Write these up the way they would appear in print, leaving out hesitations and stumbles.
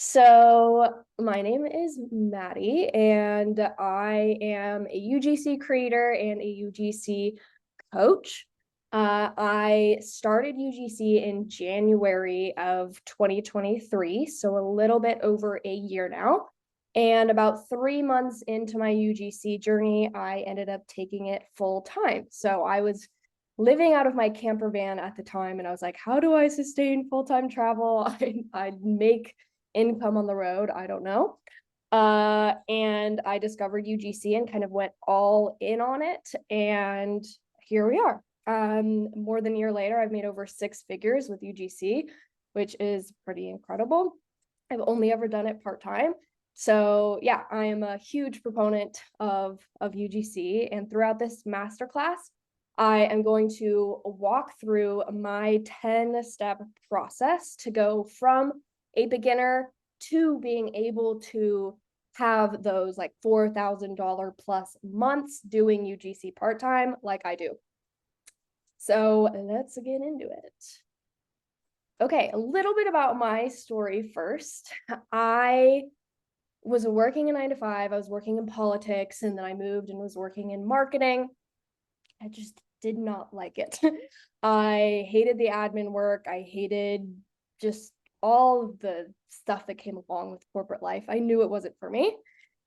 So my name is Maddy, and I am a UGC creator and a UGC coach. I started UGC in January of 2023, so a little bit over a year now. And about 3 months into my UGC journey, I ended up taking it full time. So I was living out of my camper van at the time, and I was like, how do I sustain full-time travel? I'd make income on the road. I don't know. And I discovered UGC and kind of went all in on it. And here we are. More than a year later, I've made over 6 figures with UGC, which is pretty incredible. I've only ever done it part-time. So yeah, I am a huge proponent of UGC. And throughout this masterclass, I am going to walk through my 10-step process to go from a beginner to being able to have those like $4,000 plus months doing UGC part-time like I do. So let's get into it. Okay, a little bit about my story first. I was working a 9 to 5. I was working in politics, and then I moved and was working in marketing. I just did not like it. I hated the admin work. I hated just all of the stuff that came along with corporate life. I knew it wasn't for me.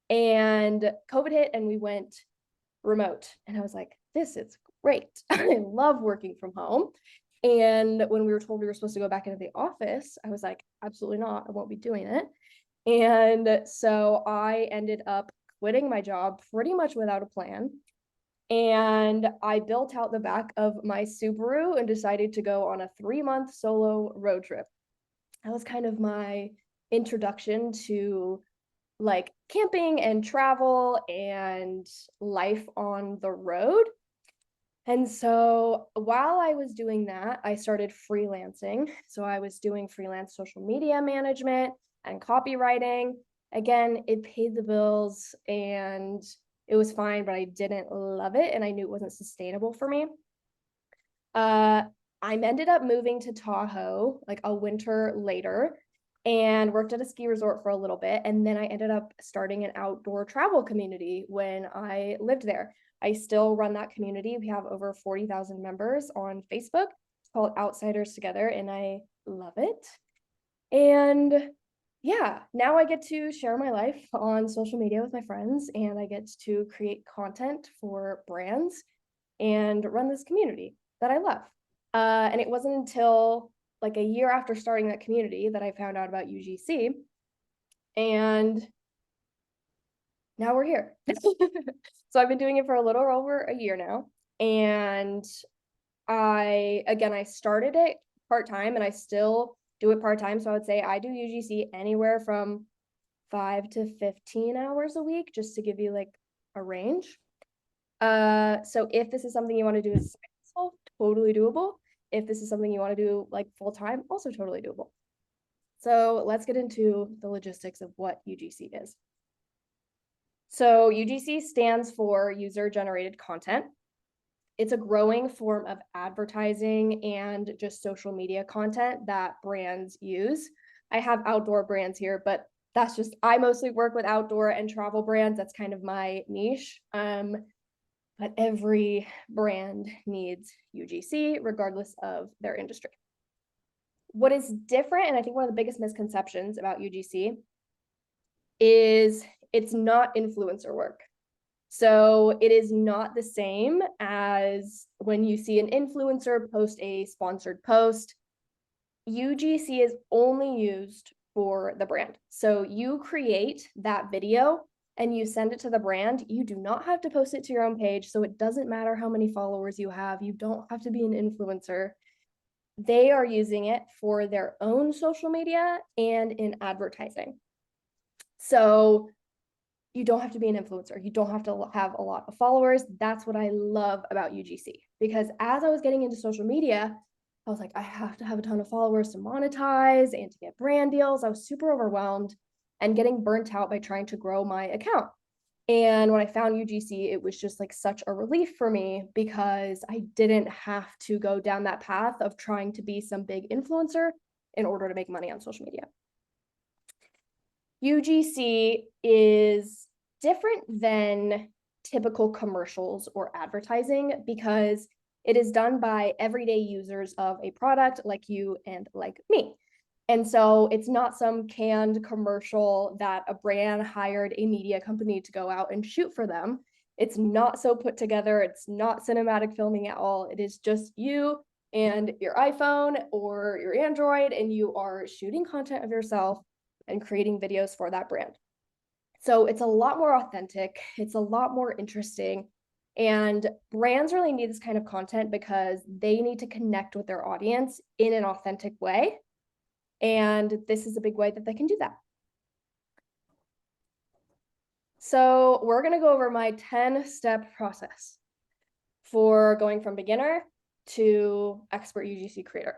And COVID hit and we went remote. And I was like, this is great. I love working from home. And when we were told we were supposed to go back into the office, I was like, absolutely not. I won't be doing it. And so I ended up quitting my job pretty much without a plan. And I built out the back of my Subaru and decided to go on a 3-month solo road trip. That was kind of my introduction to like camping and travel and life on the road. And so while I was doing that, I started freelancing. So I was doing freelance social media management and copywriting. Again, it paid the bills and it was fine, but I didn't love it and I knew it wasn't sustainable for me. I ended up moving to Tahoe like a winter later and worked at a ski resort for a little bit. And then I ended up starting an outdoor travel community when I lived there. I still run that community. We have over 40,000 members on Facebook. It's called Outsiders Together, and I love it. And yeah, now I get to share my life on social media with my friends, and I get to create content for brands and run this community that I love. And it wasn't until like a year after starting that community that I found out about UGC. And now we're here. So I've been doing it for a little over a year now. And I started it part-time and I still do it part-time. So I would say I do UGC anywhere from 5 to 15 hours a week, just to give you like a range. So if this is something you want to do as totally doable. If this is something you want to do like full-time, also totally doable. So let's get into the logistics of what UGC is. So UGC stands for user-generated content. It's a growing form of advertising and just social media content that brands use. I have outdoor brands here, but that's just, I mostly work with outdoor and travel brands. That's kind of my niche. But every brand needs UGC regardless of their industry. What is different, and I think one of the biggest misconceptions about UGC is it's not influencer work. So it is not the same as when you see an influencer post a sponsored post. UGC is only used for the brand. So you create that video and you send it to the brand. You do not have to post it to your own page. So it doesn't matter how many followers you have. You don't have to be an influencer. They are using it for their own social media and in advertising. So you don't have to be an influencer. You don't have to have a lot of followers. That's what I love about UGC, because as I was getting into social media, I was like, I have to have a ton of followers to monetize and to get brand deals. I was super overwhelmed and getting burnt out by trying to grow my account. And when I found UGC, it was just like such a relief for me because I didn't have to go down that path of trying to be some big influencer in order to make money on social media. UGC is different than typical commercials or advertising because it is done by everyday users of a product like you and like me. And so it's not some canned commercial that a brand hired a media company to go out and shoot for them. It's not so put together. It's not cinematic filming at all. It is just you and your iPhone or your Android, and you are shooting content of yourself and creating videos for that brand. So it's a lot more authentic. It's a lot more interesting. And brands really need this kind of content because they need to connect with their audience in an authentic way. And this is a big way that they can do that. So we're going to go over my 10-step process for going from beginner to expert UGC creator.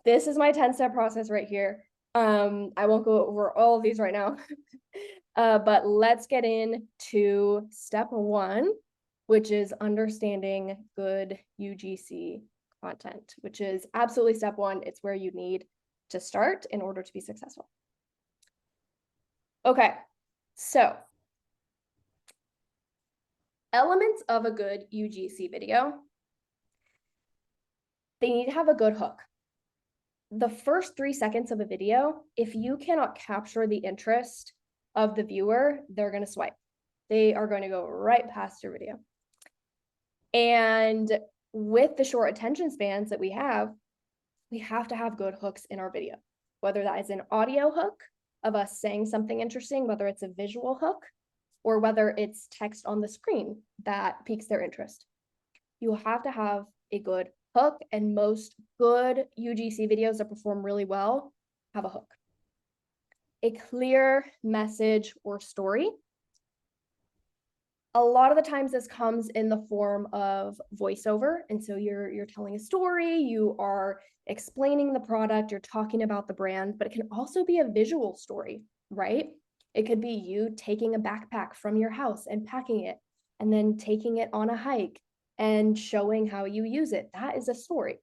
This is my 10-step process right here. I won't go over all of these right now, but let's get into step 1, which is understanding good UGC content, which is absolutely step 1. It's where you need to start in order to be successful. Okay, so elements of a good UGC video, they need to have a good hook. The first 3 seconds of a video, if you cannot capture the interest of the viewer, they're going to swipe. They are going to go right past your video. And with the short attention spans that we have to have good hooks in our video, whether that is an audio hook of us saying something interesting, whether it's a visual hook, or whether it's text on the screen that piques their interest. You have to have a good hook, and most good UGC videos that perform really well have a hook. A clear message or story. A lot of the times this comes in the form of voiceover. And so you're telling a story, you are explaining the product, you're talking about the brand, but it can also be a visual story, right? It could be you taking a backpack from your house and packing it, and then taking it on a hike and showing how you use it. That is a story.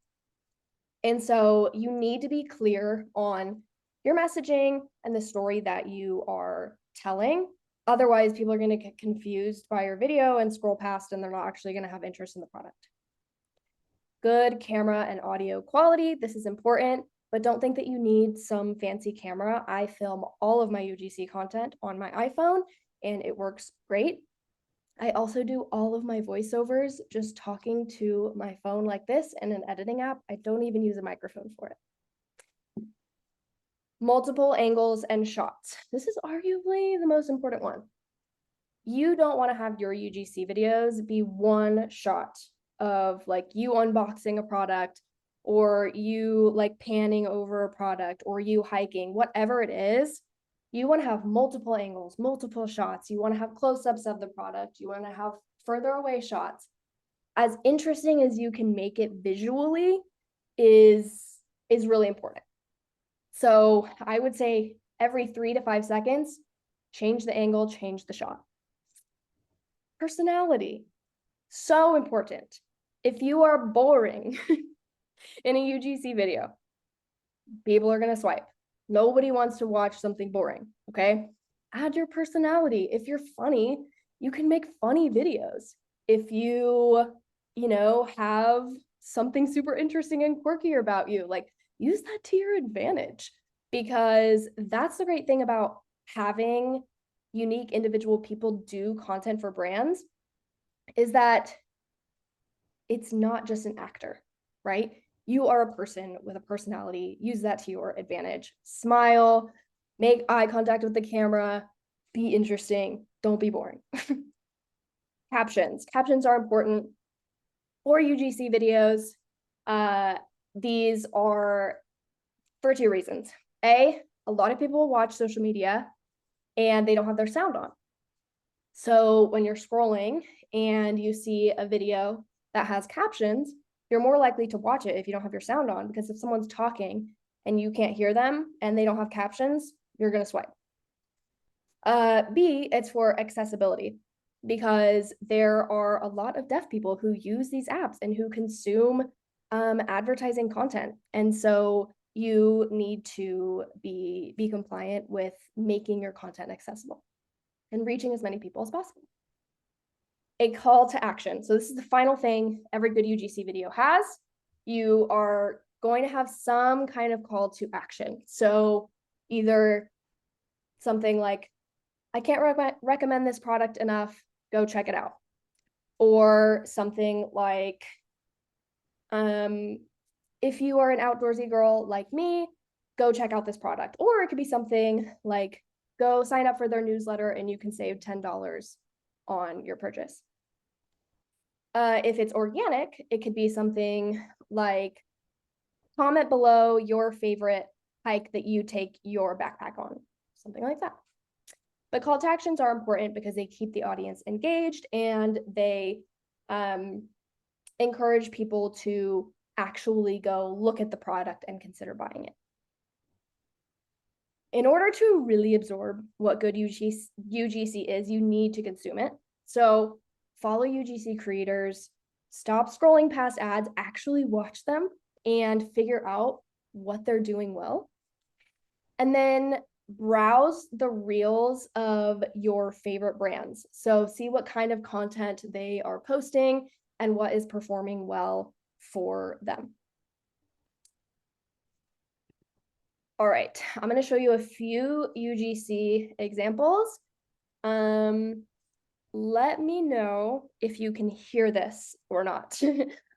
And so you need to be clear on your messaging and the story that you are telling. Otherwise, people are going to get confused by your video and scroll past, and they're not actually going to have interest in the product. Good camera and audio quality. This is important, but don't think that you need some fancy camera. I film all of my UGC content on my iPhone, and it works great. I also do all of my voiceovers just talking to my phone like this in an editing app. I don't even use a microphone for it. Multiple angles and shots. This is arguably the most important one. You don't want to have your UGC videos be one shot of like you unboxing a product, or you like panning over a product, or you hiking, whatever it is. You want to have multiple angles, multiple shots. You want to have close-ups of the product. You want to have further away shots. As interesting as you can make it visually is really important. So I would say every 3 to 5 seconds, change the angle, change the shot. Personality, so important. If you are boring in a UGC video, people are going to swipe. Nobody wants to watch something boring, okay? Add your personality. If you're funny, you can make funny videos. If you have something super interesting and quirky about you, like use that to your advantage, because that's the great thing about having unique individual people do content for brands, is that it's not just an actor, right? You are a person with a personality. Use that to your advantage. Smile, make eye contact with the camera, be interesting, don't be boring. Captions. Captions are important for UGC videos. These are for 2 reasons. A lot of people watch social media and they don't have their sound on. So when you're scrolling and you see a video that has captions, you're more likely to watch it if you don't have your sound on, because if someone's talking and you can't hear them and they don't have captions, you're going to swipe. B, it's for accessibility, because there are a lot of deaf people who use these apps and who consume advertising content. And so you need to be compliant with making your content accessible and reaching as many people as possible. A call to action. So this is the final thing every good UGC video has. You are going to have some kind of call to action. So either something like, I can't recommend this product enough, go check it out. Or something like, if you are an outdoorsy girl like me, go check out this product. Or it could be something like, go sign up for their newsletter and you can save $10 on your purchase. If it's organic, it could be something like, comment below your favorite hike that you take your backpack on, something like that. But call to actions are important because they keep the audience engaged and they encourage people to actually go look at the product and consider buying it. In order to really absorb what good UGC is, you need to consume it. So follow UGC creators, stop scrolling past ads, actually watch them and figure out what they're doing well. And then browse the reels of your favorite brands. So see what kind of content they are posting and what is performing well for them. All right, I'm going to show you a few UGC examples. Let me know if you can hear this or not.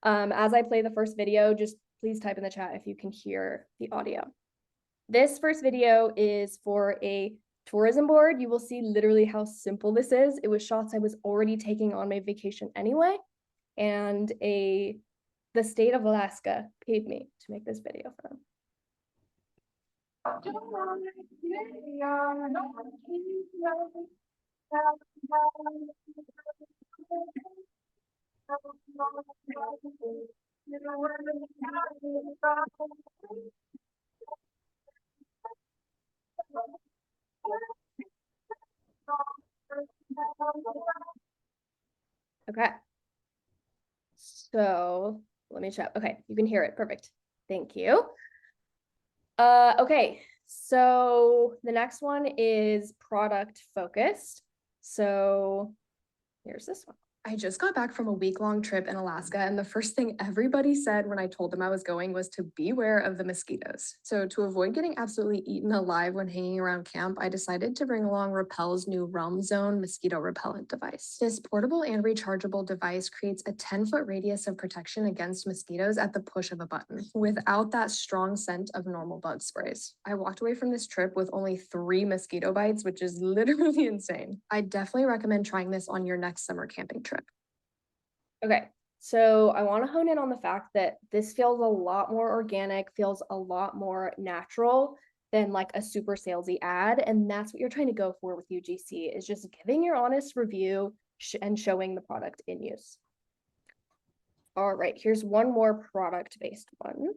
As I play the first video, just please type in the chat if you can hear the audio. This first video is for a tourism board. You will see literally how simple this is. It was shots I was already taking on my vacation anyway. And the state of Alaska paid me to make this video for them. Okay. So let me check. Okay, you can hear it. Perfect. Thank you. Okay, so the next one is product focused. So here's this one. I just got back from a week-long trip in Alaska, and the first thing everybody said when I told them I was going was to beware of the mosquitoes. So to avoid getting absolutely eaten alive when hanging around camp, I decided to bring along Repel's new Realm Zone mosquito repellent device. This portable and rechargeable device creates a 10-foot radius of protection against mosquitoes at the push of a button, without that strong scent of normal bug sprays. I walked away from this trip with only 3 mosquito bites, which is literally insane. I definitely recommend trying this on your next summer camping trip. Okay, so I want to hone in on the fact that this feels a lot more organic, feels a lot more natural than like a super salesy ad. And that's what you're trying to go for with UGC, is just giving your honest review and showing the product in use. All right, here's one more product-based one.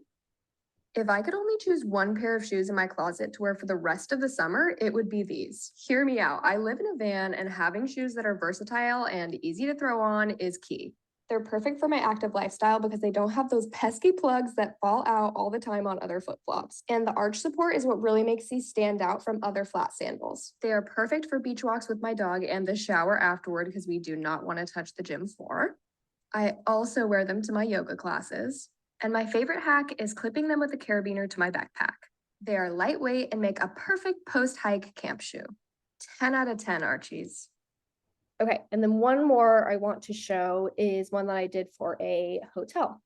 If I could only choose one pair of shoes in my closet to wear for the rest of the summer, it would be these. Hear me out. I live in a van, and having shoes that are versatile and easy to throw on is key. They're perfect for my active lifestyle because they don't have those pesky plugs that fall out all the time on other flip-flops. And the arch support is what really makes these stand out from other flat sandals. They are perfect for beach walks with my dog and the shower afterward because we do not want to touch the gym floor. I also wear them to my yoga classes. And my favorite hack is clipping them with a carabiner to my backpack. They are lightweight and make a perfect post-hike camp shoe. 10 out of 10, Archies. Okay, and then one more I want to show is one that I did for a hotel.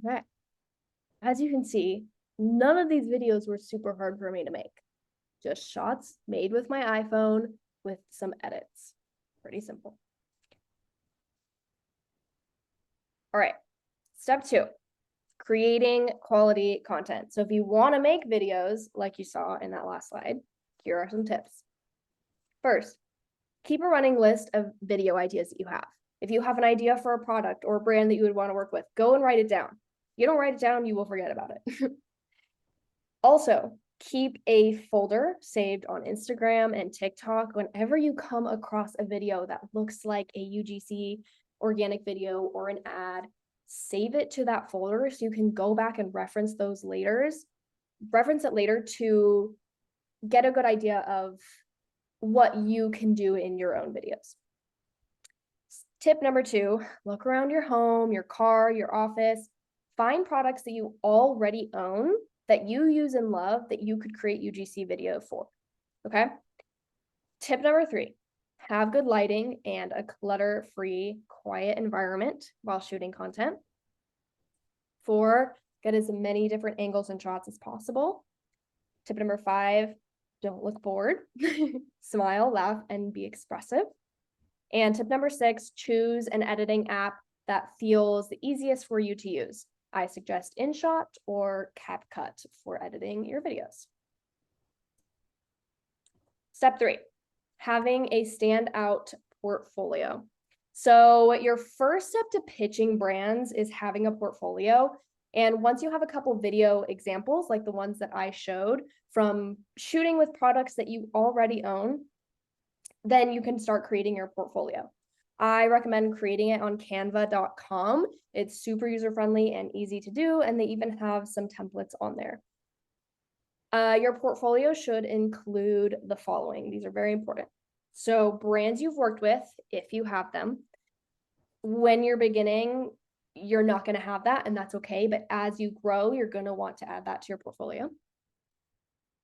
Okay, as you can see, none of these videos were super hard for me to make. Just shots made with my iPhone, with some edits. Pretty simple. All right, step 2, creating quality content. So if you want to make videos like you saw in that last slide, here are some tips. First, keep a running list of video ideas that you have. If you have an idea for a product or a brand that you would want to work with, go and write it down. If you don't write it down, you will forget about it. Also, keep a folder saved on Instagram and TikTok. Whenever you come across a video that looks like a UGC organic video or an ad, save it to that folder so you can go back and reference it later to get a good idea of what you can do in your own videos. Tip number 2, look around your home, your car, your office, find products that you already own that you use and love that you could create UGC video for, okay? Tip number 3, have good lighting and a clutter-free, quiet environment while shooting content. 4, get as many different angles and shots as possible. Tip number 5, don't look bored. Smile, laugh, and be expressive. And tip number 6, choose an editing app that feels the easiest for you to use. I suggest InShot or CapCut for editing your videos. Step 3, having a standout portfolio. So your first step to pitching brands is having a portfolio. And once you have a couple video examples, like the ones that I showed from shooting with products that you already own, then you can start creating your portfolio. I recommend creating it on canva.com. It's super user-friendly and easy to do, and they even have some templates on there. Your portfolio should include the following. These are very important. So brands you've worked with, if you have them. When you're beginning, you're not going to have that, and that's okay. But as you grow, you're going to want to add that to your portfolio.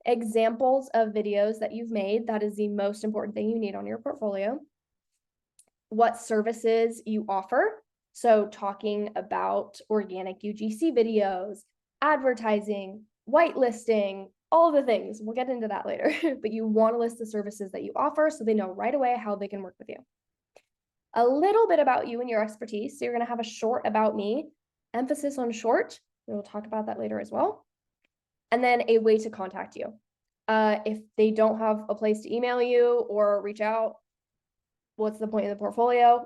Examples of videos that you've made. That is the most important thing you need on your portfolio. What services you offer. So talking about organic UGC videos, advertising, whitelisting, all the things. We'll get into that later, but you want to list the services that you offer so they know right away how they can work with you. A little bit about you and your expertise. So you're going to have a short about me, emphasis on short. We'll talk about that later as well. And then a way to contact you. If they don't have a place to email you or reach out, what's the point of the portfolio?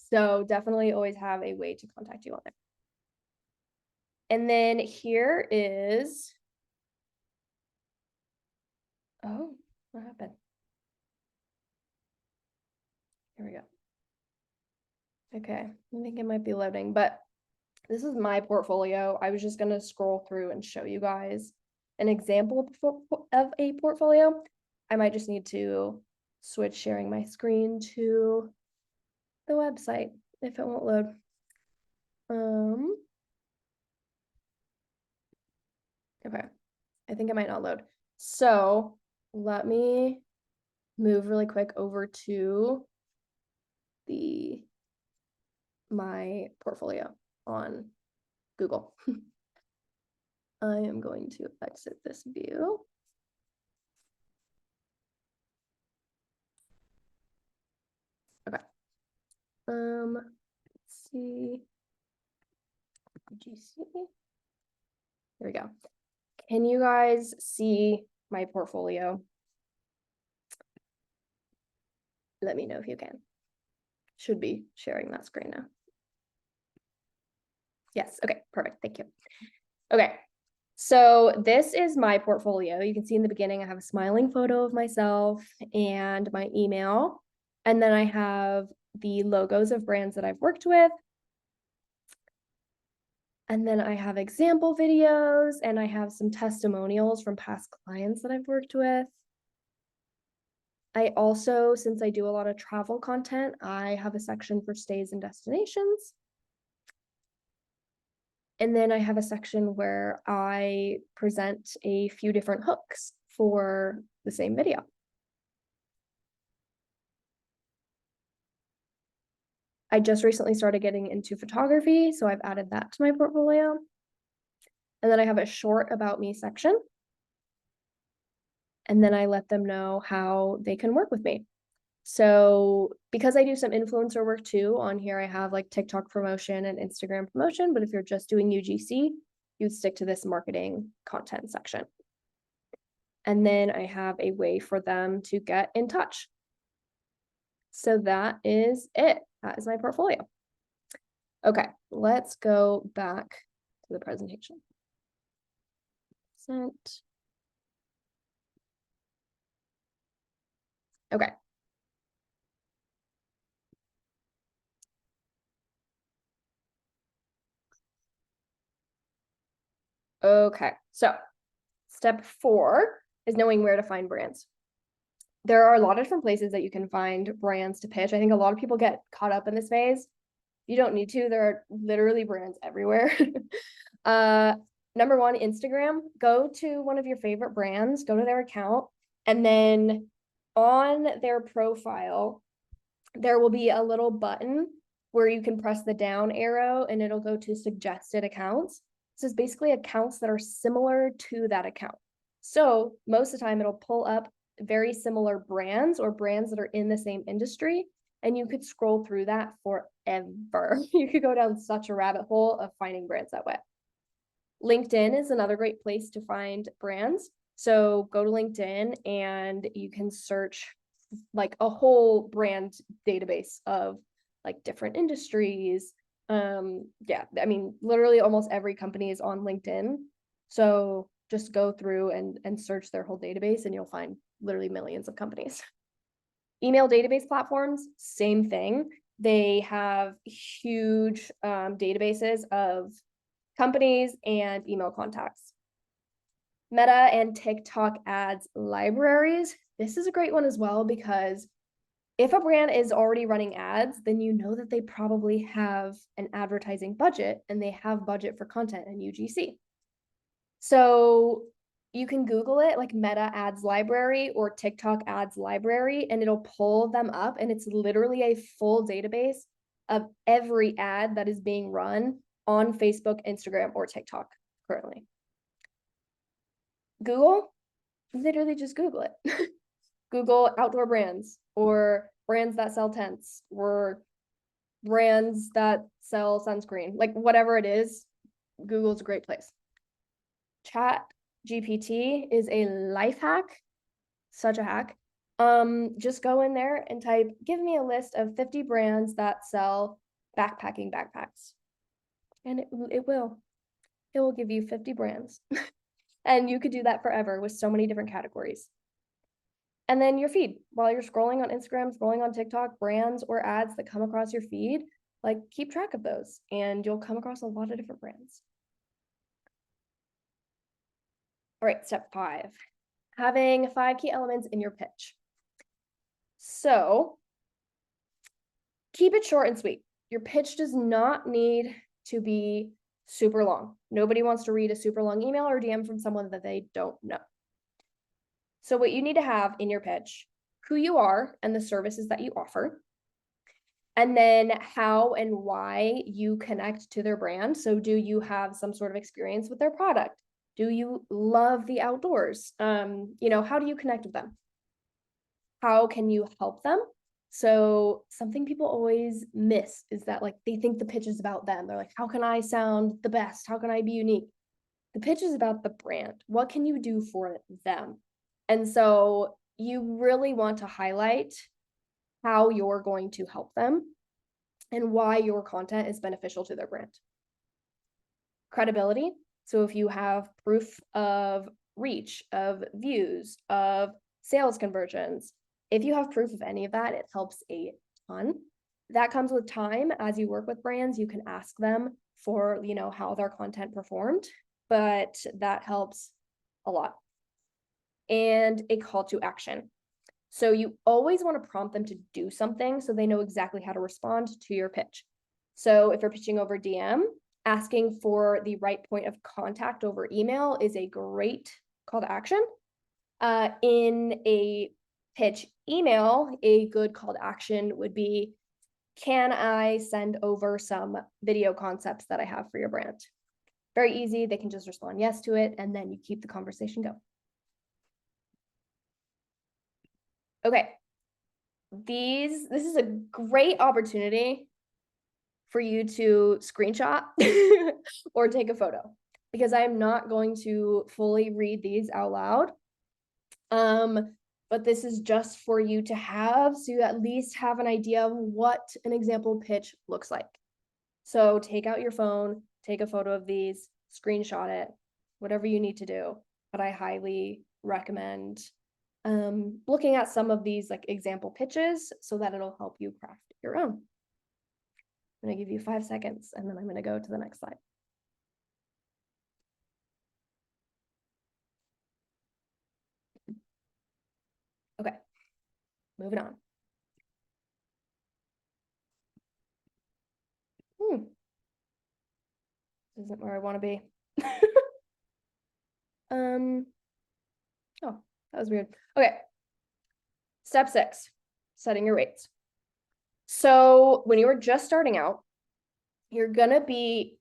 So definitely always have a way to contact you on there. And then here is, oh, what happened? Here we go. Okay, I think it might be loading, but this is my portfolio. I was just going to scroll through and show you guys an example of a portfolio. I might just need to switch sharing my screen to the website if it won't load. Okay, I think it might not load. So let me move really quick over to my portfolio on Google. I am going to exit this view. Okay. Let's see. UGC. There we go. Can you guys see my portfolio? Let me know if you can. Should be sharing that screen now. Yes, okay, perfect, thank you. Okay, so this is my portfolio. You can see in the beginning, I have a smiling photo of myself and my email. And then I have the logos of brands that I've worked with. And then I have example videos and I have some testimonials from past clients that I've worked with. I also, since I do a lot of travel content, I have a section for stays and destinations. And then I have a section where I present a few different hooks for the same video. I just recently started getting into photography, so I've added that to my portfolio. And then I have a short about me section. And then I let them know how they can work with me. So because I do some influencer work too, on here I have like TikTok promotion and Instagram promotion, but if you're just doing UGC, you'd stick to this marketing content section. And then I have a way for them to get in touch. So that is it. That is my portfolio. Okay, let's go back to the presentation. Okay. Okay, so step 4 is knowing where to find brands. There are a lot of different places that you can find brands to pitch. I think a lot of people get caught up in this phase. You don't need to. There are literally brands everywhere. Number 1, Instagram. Go to one of your favorite brands, go to their account, and then on their profile, there will be a little button where you can press the down arrow and it'll go to suggested accounts. This is basically accounts that are similar to that account. So most of the time it'll pull up very similar brands or brands that are in the same industry. And you could scroll through that forever. You could go down such a rabbit hole of finding brands that way. LinkedIn is another great place to find brands. So go to LinkedIn and you can search like a whole brand database of like different industries. Yeah, I mean, literally almost every company is on LinkedIn. So just go through and search their whole database and you'll find literally millions of companies. Email database platforms, same thing. They have huge databases of companies and email contacts. Meta and TikTok ads libraries. This is a great one as well because if a brand is already running ads, then you know that they probably have an advertising budget and they have budget for content in UGC. So you can Google it like Meta ads library or TikTok ads library, and it'll pull them up. And it's literally a full database of every ad that is being run on Facebook, Instagram, or TikTok currently. Google, literally just Google it. Google outdoor brands or brands that sell tents or brands that sell sunscreen, like whatever it is, Google's a great place. Chat GPT is a life hack, such a hack. Just go in there and type, give me a list of 50 brands that sell backpacking backpacks. And it will give you 50 brands. And you could do that forever with so many different categories. And then your feed, while you're scrolling on Instagram, scrolling on TikTok, brands or ads that come across your feed, like keep track of those and you'll come across a lot of different brands. All right, step 5, having 5 key elements in your pitch. So keep it short and sweet. Your pitch does not need to be super long. Nobody wants to read a super long email or DM from someone that they don't know. So what you need to have in your pitch, who you are and the services that you offer, and then how and why you connect to their brand. So do you have some sort of experience with their product? Do you love the outdoors? How do you connect with them? How can you help them? So something people always miss is that like they think the pitch is about them. They're like, how can I sound the best? How can I be unique? The pitch is about the brand. What can you do for them? And so you really want to highlight how you're going to help them and why your content is beneficial to their brand. Credibility. So if you have proof of reach, of views, of sales conversions, if you have proof of any of that, it helps a ton. That comes with time. As you work with brands, you can ask them for, how their content performed, but that helps a lot. And a call to action. So you always want to prompt them to do something so they know exactly how to respond to your pitch. So if you're pitching over DM, asking for the right point of contact over email is a great call to action. In a pitch email, a good call to action would be, can I send over some video concepts that I have for your brand? Very easy. They can just respond yes to it, and then you keep the conversation going. Okay, this is a great opportunity for you to screenshot or take a photo, because I'm not going to fully read these out loud. But this is just for you to have, so you at least have an idea of what an example pitch looks like. So take out your phone, take a photo of these, screenshot it, whatever you need to do. But I highly recommend looking at some of these like example pitches so that it'll help you craft your own. I'm going to give you 5 seconds and then I'm going to go to the next slide. Okay, moving on. This isn't where I want to be. Oh, that was weird. Okay. Step 6, setting your rates. So when you are just starting out, you're gonna be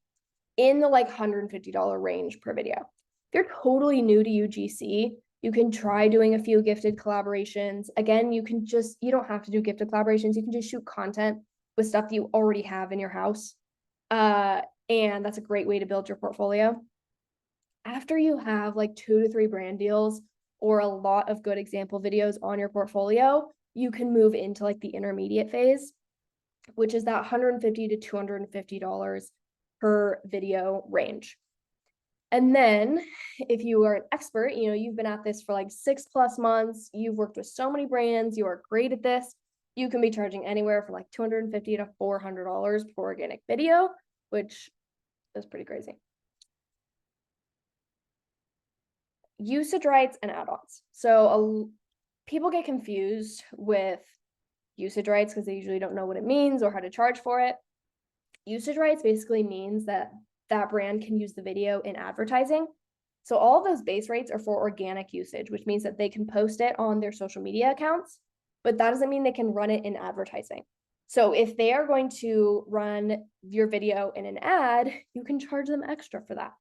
in the like $150 range per video. If you're totally new to UGC, you can try doing a few gifted collaborations. Again, you don't have to do gifted collaborations. You can just shoot content with stuff that you already have in your house. And that's a great way to build your portfolio. After you have like 2 to 3 brand deals or a lot of good example videos on your portfolio, you can move into like the intermediate phase, which is that $150 to $250 per video range. And then if you are an expert, you've been at this for like 6+ months, you've worked with so many brands, you are great at this, you can be charging anywhere from like $250 to $400 per organic video, which is pretty crazy. Usage rights and add-ons. So people get confused with usage rights because they usually don't know what it means or how to charge for it. Usage rights basically means that that brand can use the video in advertising. So all those base rates are for organic usage, which means that they can post it on their social media accounts, but that doesn't mean they can run it in advertising. So if they are going to run your video in an ad, you can charge them extra for that.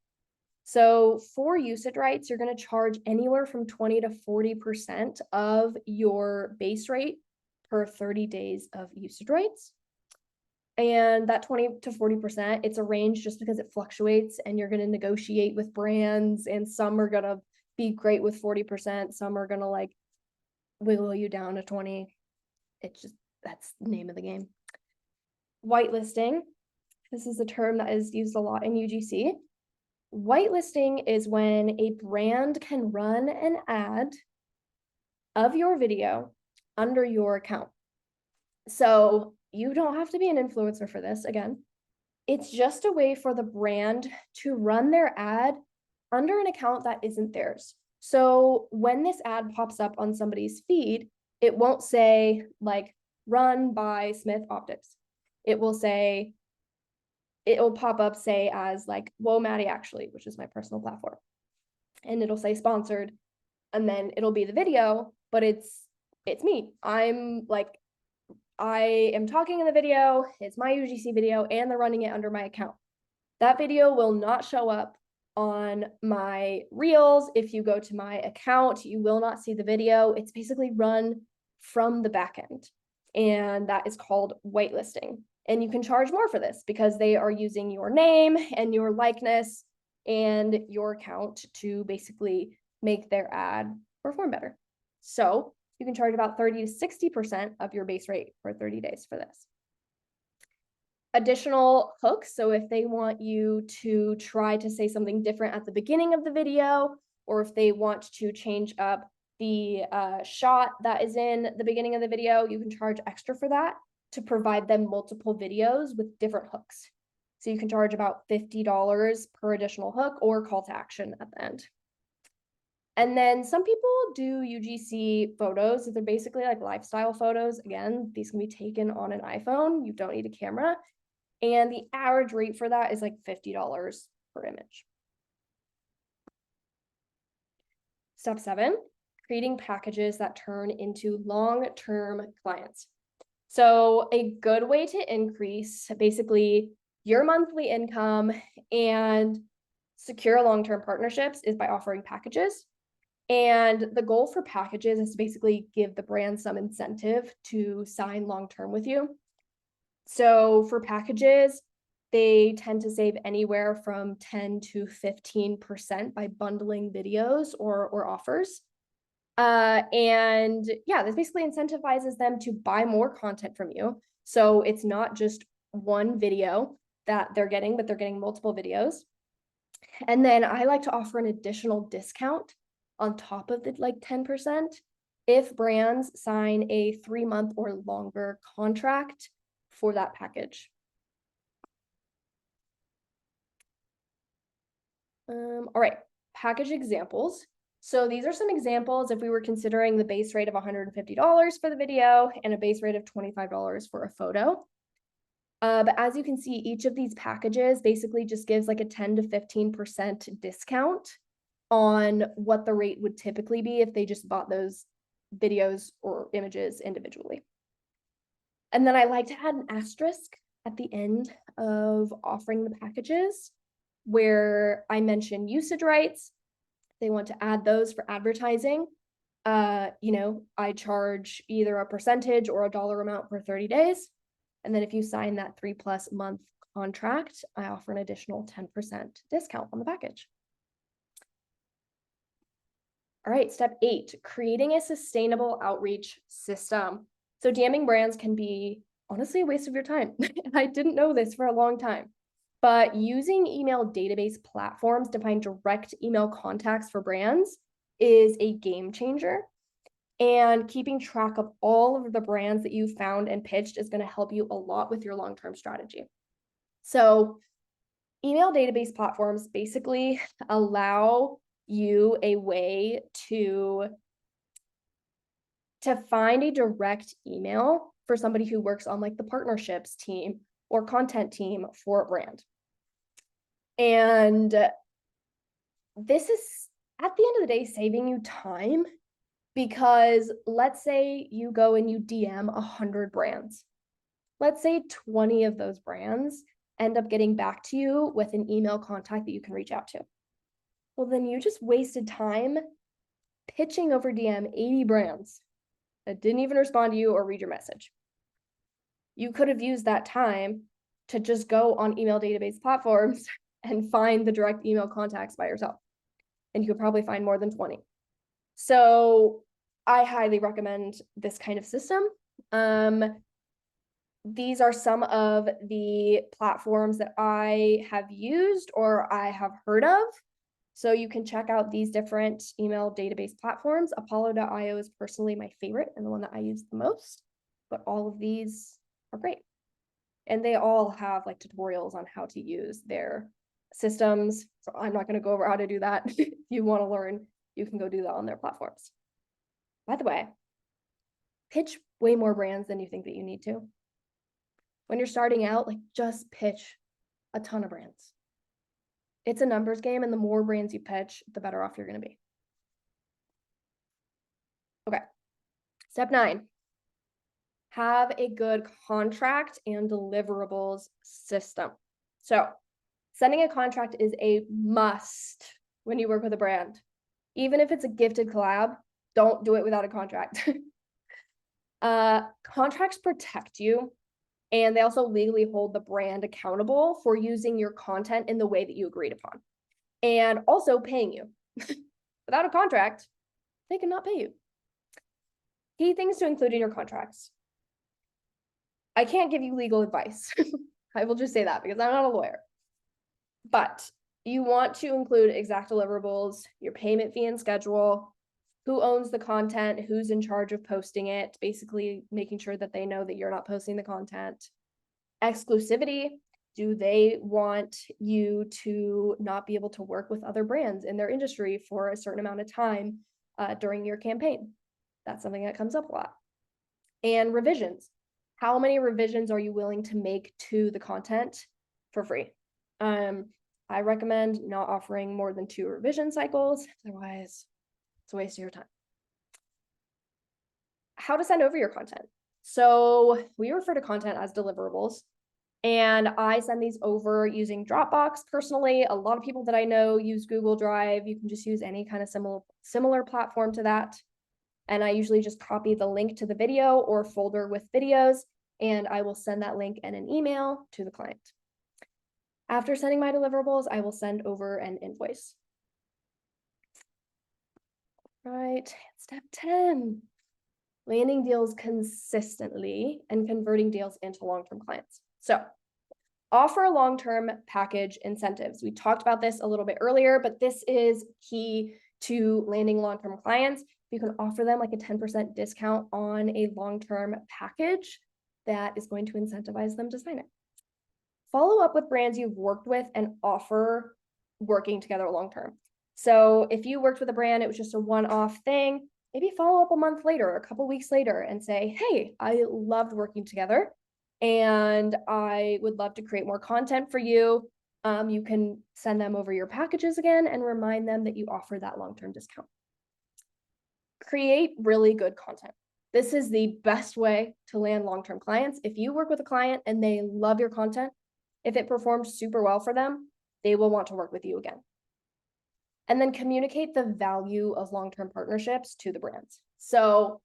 So for usage rights, you're going to charge anywhere from 20 to 40% of your base rate per 30 days of usage rights. And that 20 to 40%, it's a range just because it fluctuates and you're going to negotiate with brands, and some are going to be great with 40%. Some are going to like wiggle you down to 20. That's the name of the game. Whitelisting. This is a term that is used a lot in UGC. Whitelisting is when a brand can run an ad of your video under your account. So you don't have to be an influencer for this. Again, it's just a way for the brand to run their ad under an account that isn't theirs. So when this ad pops up on somebody's feed, it won't say like run by Smith Optics. It will pop up, say, as like, whoa, Maddy, actually, which is my personal platform. And it'll say sponsored, and then it'll be the video, but it's me. I am talking in the video, it's my UGC video, and they're running it under my account. That video will not show up on my reels. If you go to my account, you will not see the video. It's basically run from the back end, and that is called whitelisting. And you can charge more for this because they are using your name and your likeness and your account to basically make their ad perform better. So you can charge about 30 to 60% of your base rate for 30 days for this. Additional hooks. So if they want you to try to say something different at the beginning of the video, or if they want to change up the shot that is in the beginning of the video, you can charge extra for that to provide them multiple videos with different hooks. So you can charge about $50 per additional hook or call to action at the end. And then some people do UGC photos. They're basically like lifestyle photos. Again, these can be taken on an iPhone. You don't need a camera. And the average rate for that is like $50 per image. Step 7, creating packages that turn into long-term clients. So a good way to increase basically your monthly income and secure long-term partnerships is by offering packages. And the goal for packages is to basically give the brand some incentive to sign long-term with you. So for packages, they tend to save anywhere from 10 to 15% by bundling videos or offers. And yeah, this basically incentivizes them to buy more content from you. So it's not just one video that they're getting, but they're getting multiple videos. And then I like to offer an additional discount on top of the like 10% if brands sign a 3-month or longer contract for that package. All right, package examples. So these are some examples if we were considering the base rate of $150 for the video and a base rate of $25 for a photo. But as you can see, each of these packages basically just gives like a 10 to 15% discount on what the rate would typically be if they just bought those videos or images individually. And then I like to add an asterisk at the end of offering the packages where I mention usage rights. They want to add those for advertising. I charge either a percentage or a dollar amount for 30 days. And then if you sign that 3+ month contract, I offer an additional 10% discount on the package. All right, step 8, creating a sustainable outreach system. So DMing brands can be honestly a waste of your time. I didn't know this for a long time, but using email database platforms to find direct email contacts for brands is a game changer. And keeping track of all of the brands that you found and pitched is going to help you a lot with your long-term strategy. So email database platforms basically allow you a way to find a direct email for somebody who works on like the partnerships team or content team for a brand. And this is, at the end of the day, saving you time. Because let's say you go and you DM 100 brands. Let's say 20 of those brands end up getting back to you with an email contact that you can reach out to. Well, then you just wasted time pitching over DM 80 brands that didn't even respond to you or read your message. You could have used that time to just go on email database platforms and find the direct email contacts by yourself. And you could probably find more than 20. So I highly recommend this kind of system. These are some of the platforms that I have used or I have heard of. So you can check out these different email database platforms. Apollo.io is personally my favorite and the one that I use the most, but all of these are great. And they all have like tutorials on how to use their systems. So I'm not going to go over how to do that. If you want to learn, you can go do that on their platforms. By the way, pitch way more brands than you think that you need to. When you're starting out, like just pitch a ton of brands. It's a numbers game, and the more brands you pitch, the better off you're going to be. Okay. Step 9, have a good contract and deliverables system. So sending a contract is a must when you work with a brand. Even if it's a gifted collab, don't do it without a contract. Contracts protect you, and they also legally hold the brand accountable for using your content in the way that you agreed upon, and also paying you. Without a contract, they cannot pay you. Key things to include in your contracts. I can't give you legal advice. I will just say that because I'm not a lawyer. But you want to include exact deliverables, your payment fee and schedule, who owns the content, who's in charge of posting it, basically making sure that they know that you're not posting the content. Exclusivity, do they want you to not be able to work with other brands in their industry for a certain amount of time during your campaign? That's something that comes up a lot. And revisions. How many revisions are you willing to make to the content for free? I recommend not offering more than 2 revision cycles. Otherwise, it's a waste of your time. How to send over your content. So we refer to content as deliverables. And I send these over using Dropbox personally. A lot of people that I know use Google Drive. You can just use any kind of similar platform to that. And I usually just copy the link to the video or folder with videos, and I will send that link in an email to the client. After sending my deliverables, I will send over an invoice. Right, step 10, landing deals consistently and converting deals into long-term clients. So offer long-term package incentives. We talked about this a little bit earlier, but this is key to landing long-term clients. You can offer them like a 10% discount on a long-term package that is going to incentivize them to sign it. Follow up with brands you've worked with and offer working together long-term. So if you worked with a brand, it was just a one-off thing, maybe follow up a month later, a couple weeks later and say, hey, I loved working together and I would love to create more content for you. You can send them over your packages again and remind them that you offer that long-term discount. Create really good content. This is the best way to land long-term clients. If you work with a client and they love your content, if it performs super well for them, they will want to work with you again. And then communicate the value of long-term partnerships to the brands. So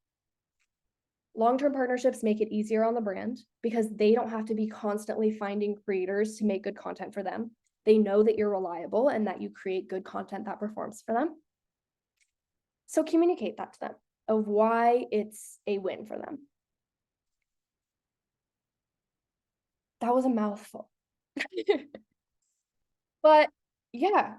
long-term partnerships make it easier on the brand because they don't have to be constantly finding creators to make good content for them. They know that you're reliable and that you create good content that performs for them. So communicate that to them of why it's a win for them. That was a mouthful. But yeah,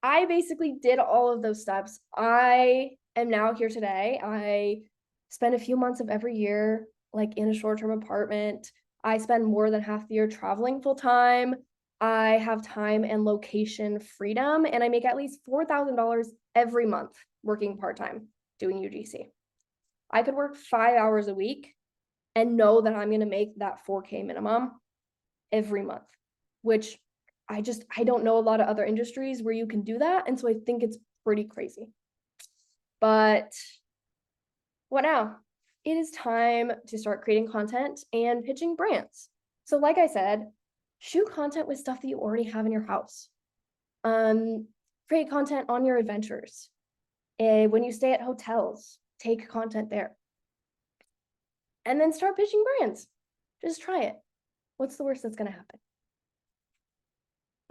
I basically did all of those steps. I am now here today. I spend a few months of every year, like in a short-term apartment. I spend more than half the year traveling full time. I have time and location freedom, and I make at least $4,000 every month working part-time doing UGC. I could work 5 hours a week and know that I'm going to make that 4K minimum every month, which I don't know a lot of other industries where you can do that. And so I think it's pretty crazy. But what now? It is time to start creating content and pitching brands. So like I said, shoot content with stuff that you already have in your house. Create content on your adventures. When you stay at hotels, take content there. And then start pitching brands. Just try it. What's the worst that's going to happen?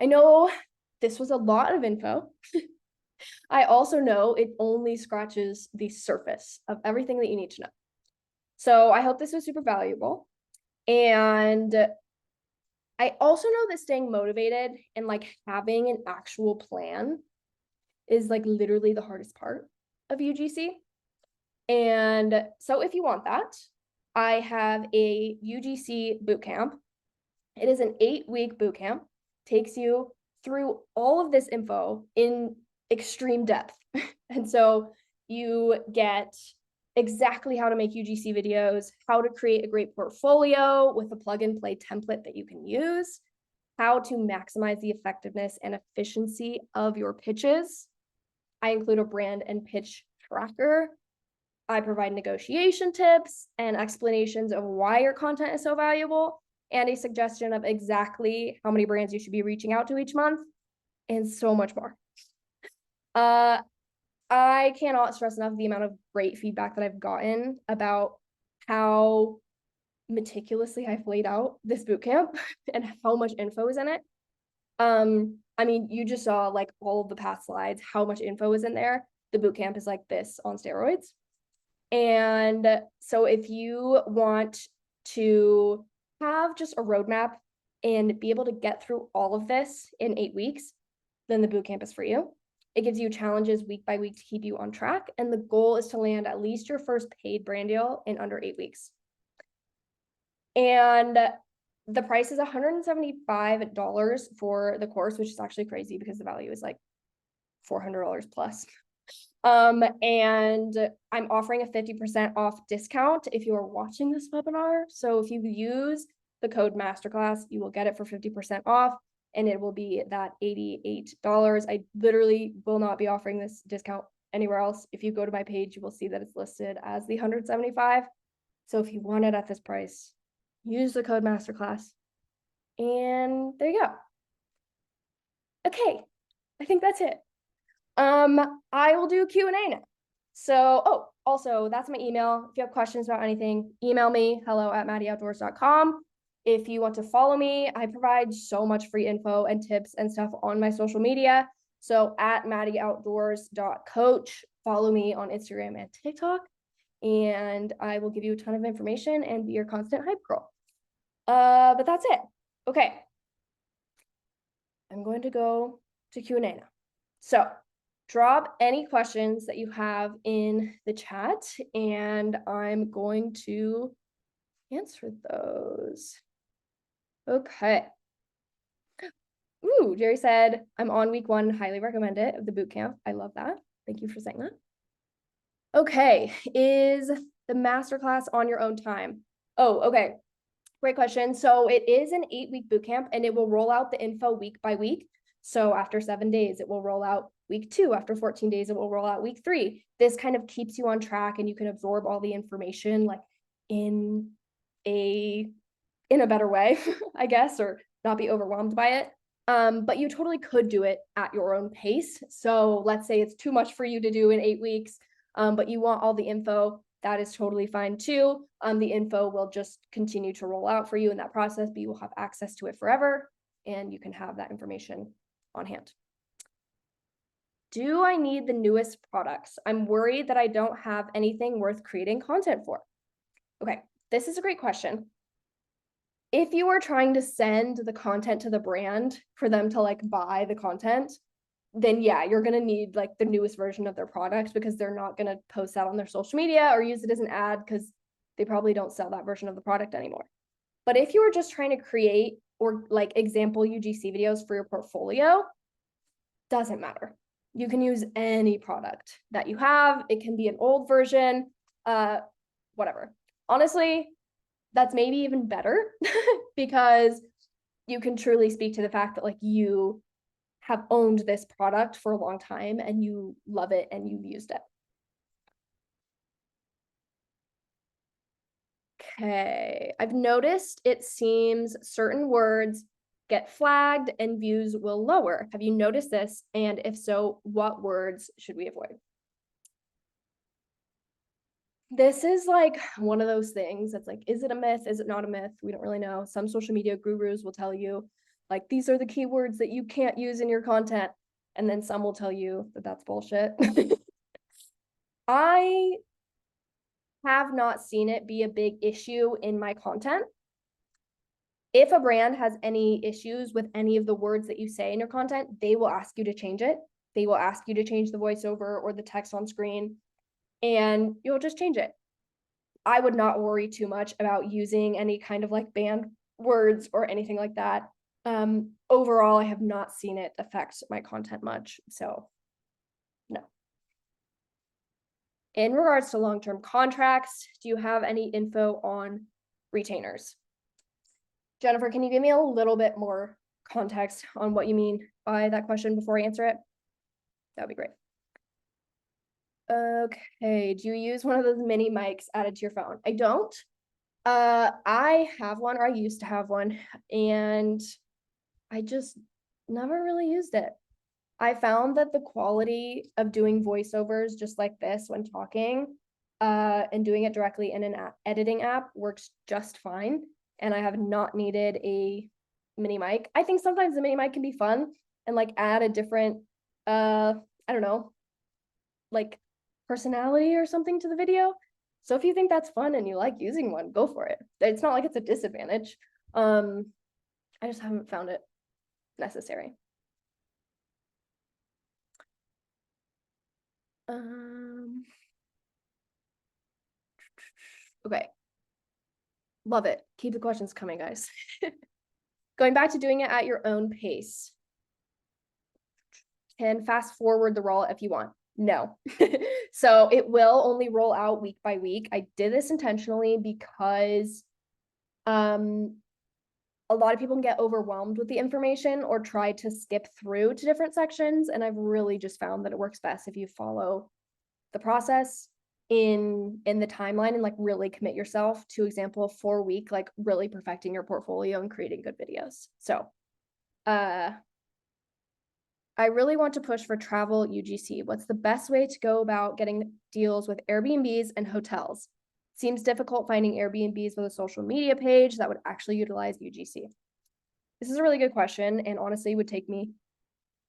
I know this was a lot of info. I also know it only scratches the surface of everything that you need to know. So I hope this was super valuable. And I also know that staying motivated and like having an actual plan is like literally the hardest part of UGC. And so if you want that, I have a UGC bootcamp. It is an 8-week bootcamp, takes you through all of this info in extreme depth. And so you get exactly how to make UGC videos, how to create a great portfolio with a plug-and-play template that you can use, how to maximize the effectiveness and efficiency of your pitches. I include a brand and pitch tracker. I provide negotiation tips and explanations of why your content is so valuable, and a suggestion of exactly how many brands you should be reaching out to each month, and so much more. I cannot stress enough the amount of great feedback that I've gotten about how meticulously I've laid out this bootcamp and how much info is in it. I mean, you just saw like all of the past slides, how much info is in there. The bootcamp is like this on steroids. And so if you want to have just a roadmap and be able to get through all of this in 8 weeks, then the bootcamp is for you. It gives you challenges week by week to keep you on track. And the goal is to land at least your first paid brand deal in under 8 weeks. And the price is $175 for the course, which is actually crazy because the value is like $400 plus. And I'm offering a 50% off discount if you are watching this webinar. So if you use the code MASTERCLASS, you will get it for 50% off, and it will be that $88. I literally will not be offering this discount anywhere else. If you go to my page, you will see that it's listed as the $175. So if you want it at this price, use the code MASTERCLASS. And there you go. Okay, I think that's it. I will do Q&A now. So, oh, also, that's my email. If you have questions about anything, email me, hello@maddyoutdoors.com. If you want to follow me, I provide so much free info and tips and stuff on my social media. So at maddyoutdoors.coach, follow me on Instagram and TikTok, and I will give you a ton of information and be your constant hype girl. But that's it. Okay. I'm going to go to Q&A now. So drop any questions that you have in the chat, and I'm going to answer those. Okay. Ooh, Jerry said, I'm on week 1, highly recommend it, of the boot camp. I love that. Thank you for saying that. Okay, is the masterclass on your own time? Oh, okay. Great question. So it is an 8-week boot camp, and it will roll out the info week by week. So after 7 days, it will roll out week 2. After 14 days, it will roll out week 3. This kind of keeps you on track, and you can absorb all the information like in a better way, I guess, or not be overwhelmed by it. But you totally could do it at your own pace. So let's say it's too much for you to do in 8 weeks, but you want all the info. That is totally fine too. The info will just continue to roll out for you in that process, but you will have access to it forever, and you can have that information on hand. Do I need the newest products? I'm worried that I don't have anything worth creating content for. Okay, this is a great question. If you are trying to send the content to the brand for them to like buy the content, then yeah, you're going to need like the newest version of their product, because they're not going to post that on their social media or use it as an ad, because they probably don't sell that version of the product anymore. But if you were just trying to create or like example UGC videos for your portfolio, doesn't matter. You can use any product that you have. It can be an old version, whatever. Honestly, that's maybe even better because you can truly speak to the fact that like you have owned this product for a long time and you love it and you've used it. Okay, I've noticed it seems certain words get flagged and views will lower. Have you noticed this? And if so, what words should we avoid? This is like one of those things that's like, is it a myth? Is it not a myth? We don't really know. Some social media gurus will tell you, like, these are the keywords that you can't use in your content. And then some will tell you that that's bullshit. I have not seen it be a big issue in my content. If a brand has any issues with any of the words that you say in your content, they will ask you to change it. They will ask you to change the voiceover or the text on screen, and you'll just change it. I would not worry too much about using any kind of like banned words or anything like that. Overall, I have not seen it affect my content much, so no. In regards to long-term contracts, do you have any info on retainers? Jennifer, can you give me a little bit more context on what you mean by that question before I answer it? That'd be great. Okay, do you use one of those mini mics added to your phone? I don't. I have one, or I used to have one, and I just never really used it. I found that the quality of doing voiceovers just like this when talking, and doing it directly in an editing app works just fine. And I have not needed a mini mic. I think sometimes the mini mic can be fun and like add a different, I don't know, like personality or something to the video. So if you think that's fun and you like using one, go for it. It's not like it's a disadvantage. I just haven't found it necessary. Okay. Love it. Keep the questions coming, guys. Going back to doing it at your own pace. Can fast forward the roll if you want. No. So it will only roll out week by week. I did this intentionally because a lot of people can get overwhelmed with the information or try to skip through to different sections. And I've really just found that it works best if you follow the process. in the timeline and like really commit yourself to, example, 4 week, like really perfecting your portfolio and creating good videos. So I really want to push for travel UGC. What's the best way to go about getting deals with Airbnbs and hotels? Seems difficult finding Airbnbs with a social media page that would actually utilize UGC. This is a really good question, and honestly would take me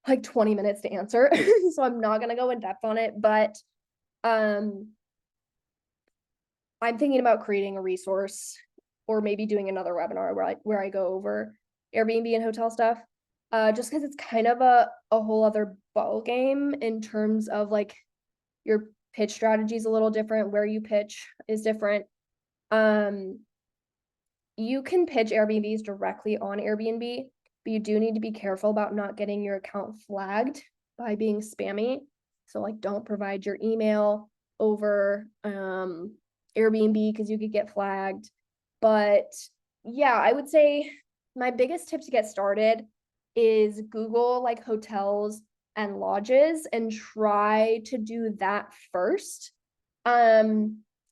like 20 minutes to answer. So I'm not going to go in depth on it, but I'm thinking about creating a resource or maybe doing another webinar where I go over Airbnb and hotel stuff. Just because it's kind of a whole other ball game in terms of like your pitch strategy is a little different, where you pitch is different. You can pitch Airbnbs directly on Airbnb, but you do need to be careful about not getting your account flagged by being spammy. So like don't provide your email over Airbnb because you could get flagged. But yeah, I would say my biggest tip to get started is Google like hotels and lodges and try to do that first.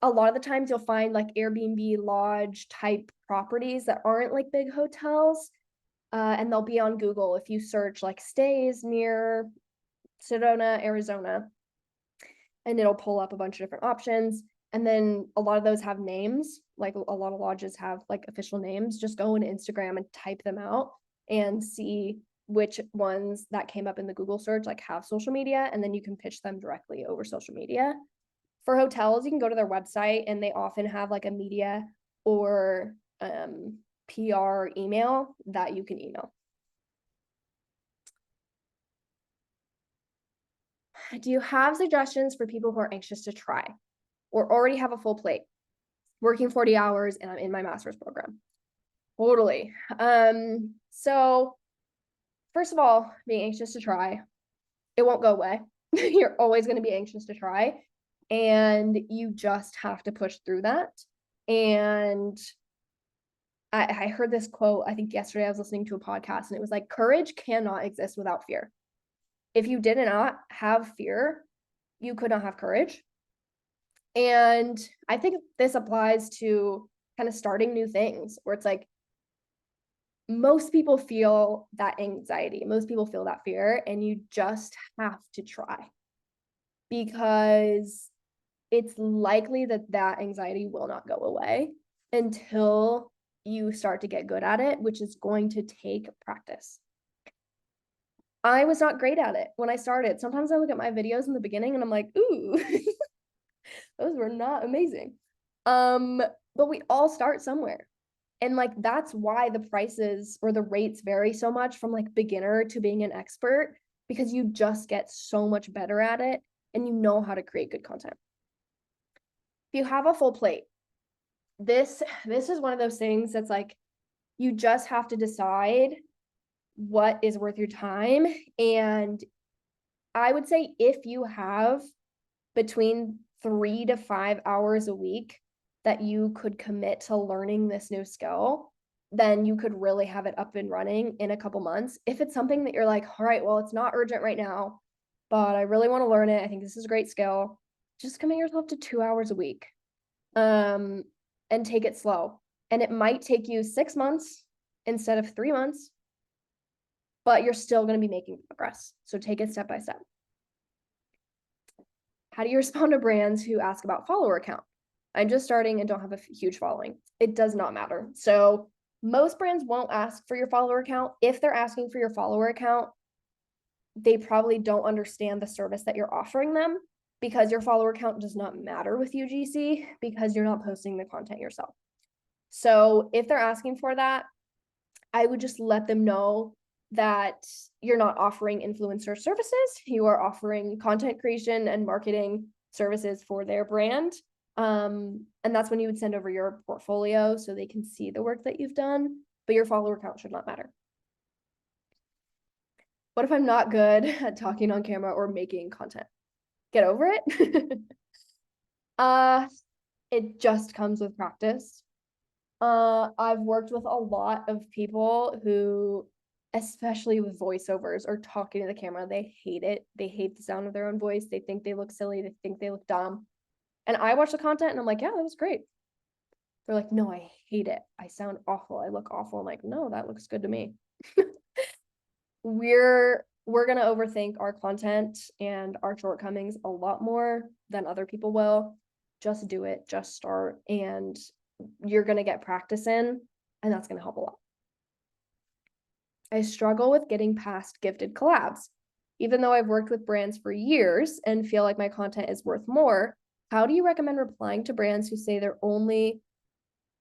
A lot of the times you'll find like Airbnb lodge type properties that aren't like big hotels, and they'll be on Google if you search like stays near Sedona, Arizona, and it'll pull up a bunch of different options. And then a lot of those have names, like a lot of lodges have like official names. Just go on Instagram and type them out and see which ones that came up in the Google search like have social media, and then you can pitch them directly over social media. For hotels, you can go to their website and they often have like a media or PR email that you can email. Do you have suggestions for people who are anxious to try or already have a full plate, working 40 hours and I'm in my master's program? Totally. So first of all, being anxious to try, it won't go away. You're always going to be anxious to try, and you just have to push through that. And I heard this quote, I think yesterday I was listening to a podcast, and it was like, courage cannot exist without fear. If you did not have fear, you could not have courage. And I think this applies to kind of starting new things, where it's like, most people feel that anxiety, most people feel that fear, and you just have to try, because it's likely that that anxiety will not go away until you start to get good at it, which is going to take practice. I was not great at it when I started. Sometimes I look at my videos in the beginning and I'm like, ooh, those were not amazing. But we all start somewhere. And like that's why the prices or the rates vary so much from like beginner to being an expert, because you just get so much better at it and you know how to create good content. If you have a full plate, this is one of those things that's like, you just have to decide what is worth your time. And I would say if you have between 3 to 5 hours a week that you could commit to learning this new skill, then you could really have it up and running in a couple months. If it's something that you're like, all right, well, it's not urgent right now, but I really want to learn it, I think this is a great skill, just commit yourself to 2 hours a week, and take it slow. And it might take you 6 months instead of 3 months, but you're still going to be making progress. So take it step by step. How do you respond to brands who ask about follower count? I'm just starting and don't have a huge following. It does not matter. So most brands won't ask for your follower count. If they're asking for your follower count, they probably don't understand the service that you're offering them, because your follower count does not matter with UGC because you're not posting the content yourself. So if they're asking for that, I would just let them know that you're not offering influencer services. You are offering content creation and marketing services for their brand. And that's when you would send over your portfolio so they can see the work that you've done, but your follower count should not matter. What if I'm not good at talking on camera or making content? Get over it. It just comes with practice. I've worked with a lot of people who, especially with voiceovers or talking to the camera, they hate it. They hate the sound of their own voice. They think they look silly. They think they look dumb. And I watch the content and I'm like, yeah, that was great. They're like, no, I hate it. I sound awful. I look awful. I'm like, no, that looks good to me. We're gonna overthink our content and our shortcomings a lot more than other people will. Just do it, just start, and you're gonna get practice in, and that's gonna help a lot. I struggle with getting past gifted collabs. Even though I've worked with brands for years and feel like my content is worth more, how do you recommend replying to brands who say their only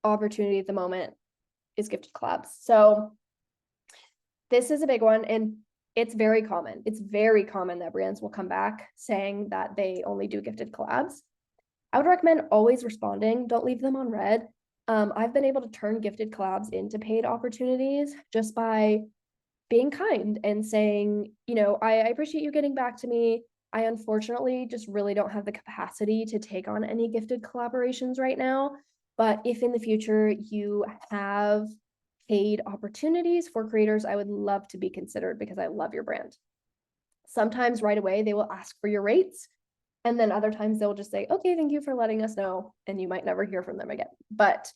opportunity at the moment is gifted collabs? So this is a big one, and it's very common. It's very common that brands will come back saying that they only do gifted collabs. I would recommend always responding. Don't leave them on red. I've been able to turn gifted collabs into paid opportunities just by being kind and saying, I appreciate you getting back to me. I unfortunately just really don't have the capacity to take on any gifted collaborations right now. But if in the future you have paid opportunities for creators, I would love to be considered because I love your brand. Sometimes right away they will ask for your rates. And then other times they'll just say, okay, thank you for letting us know. And you might never hear from them again. But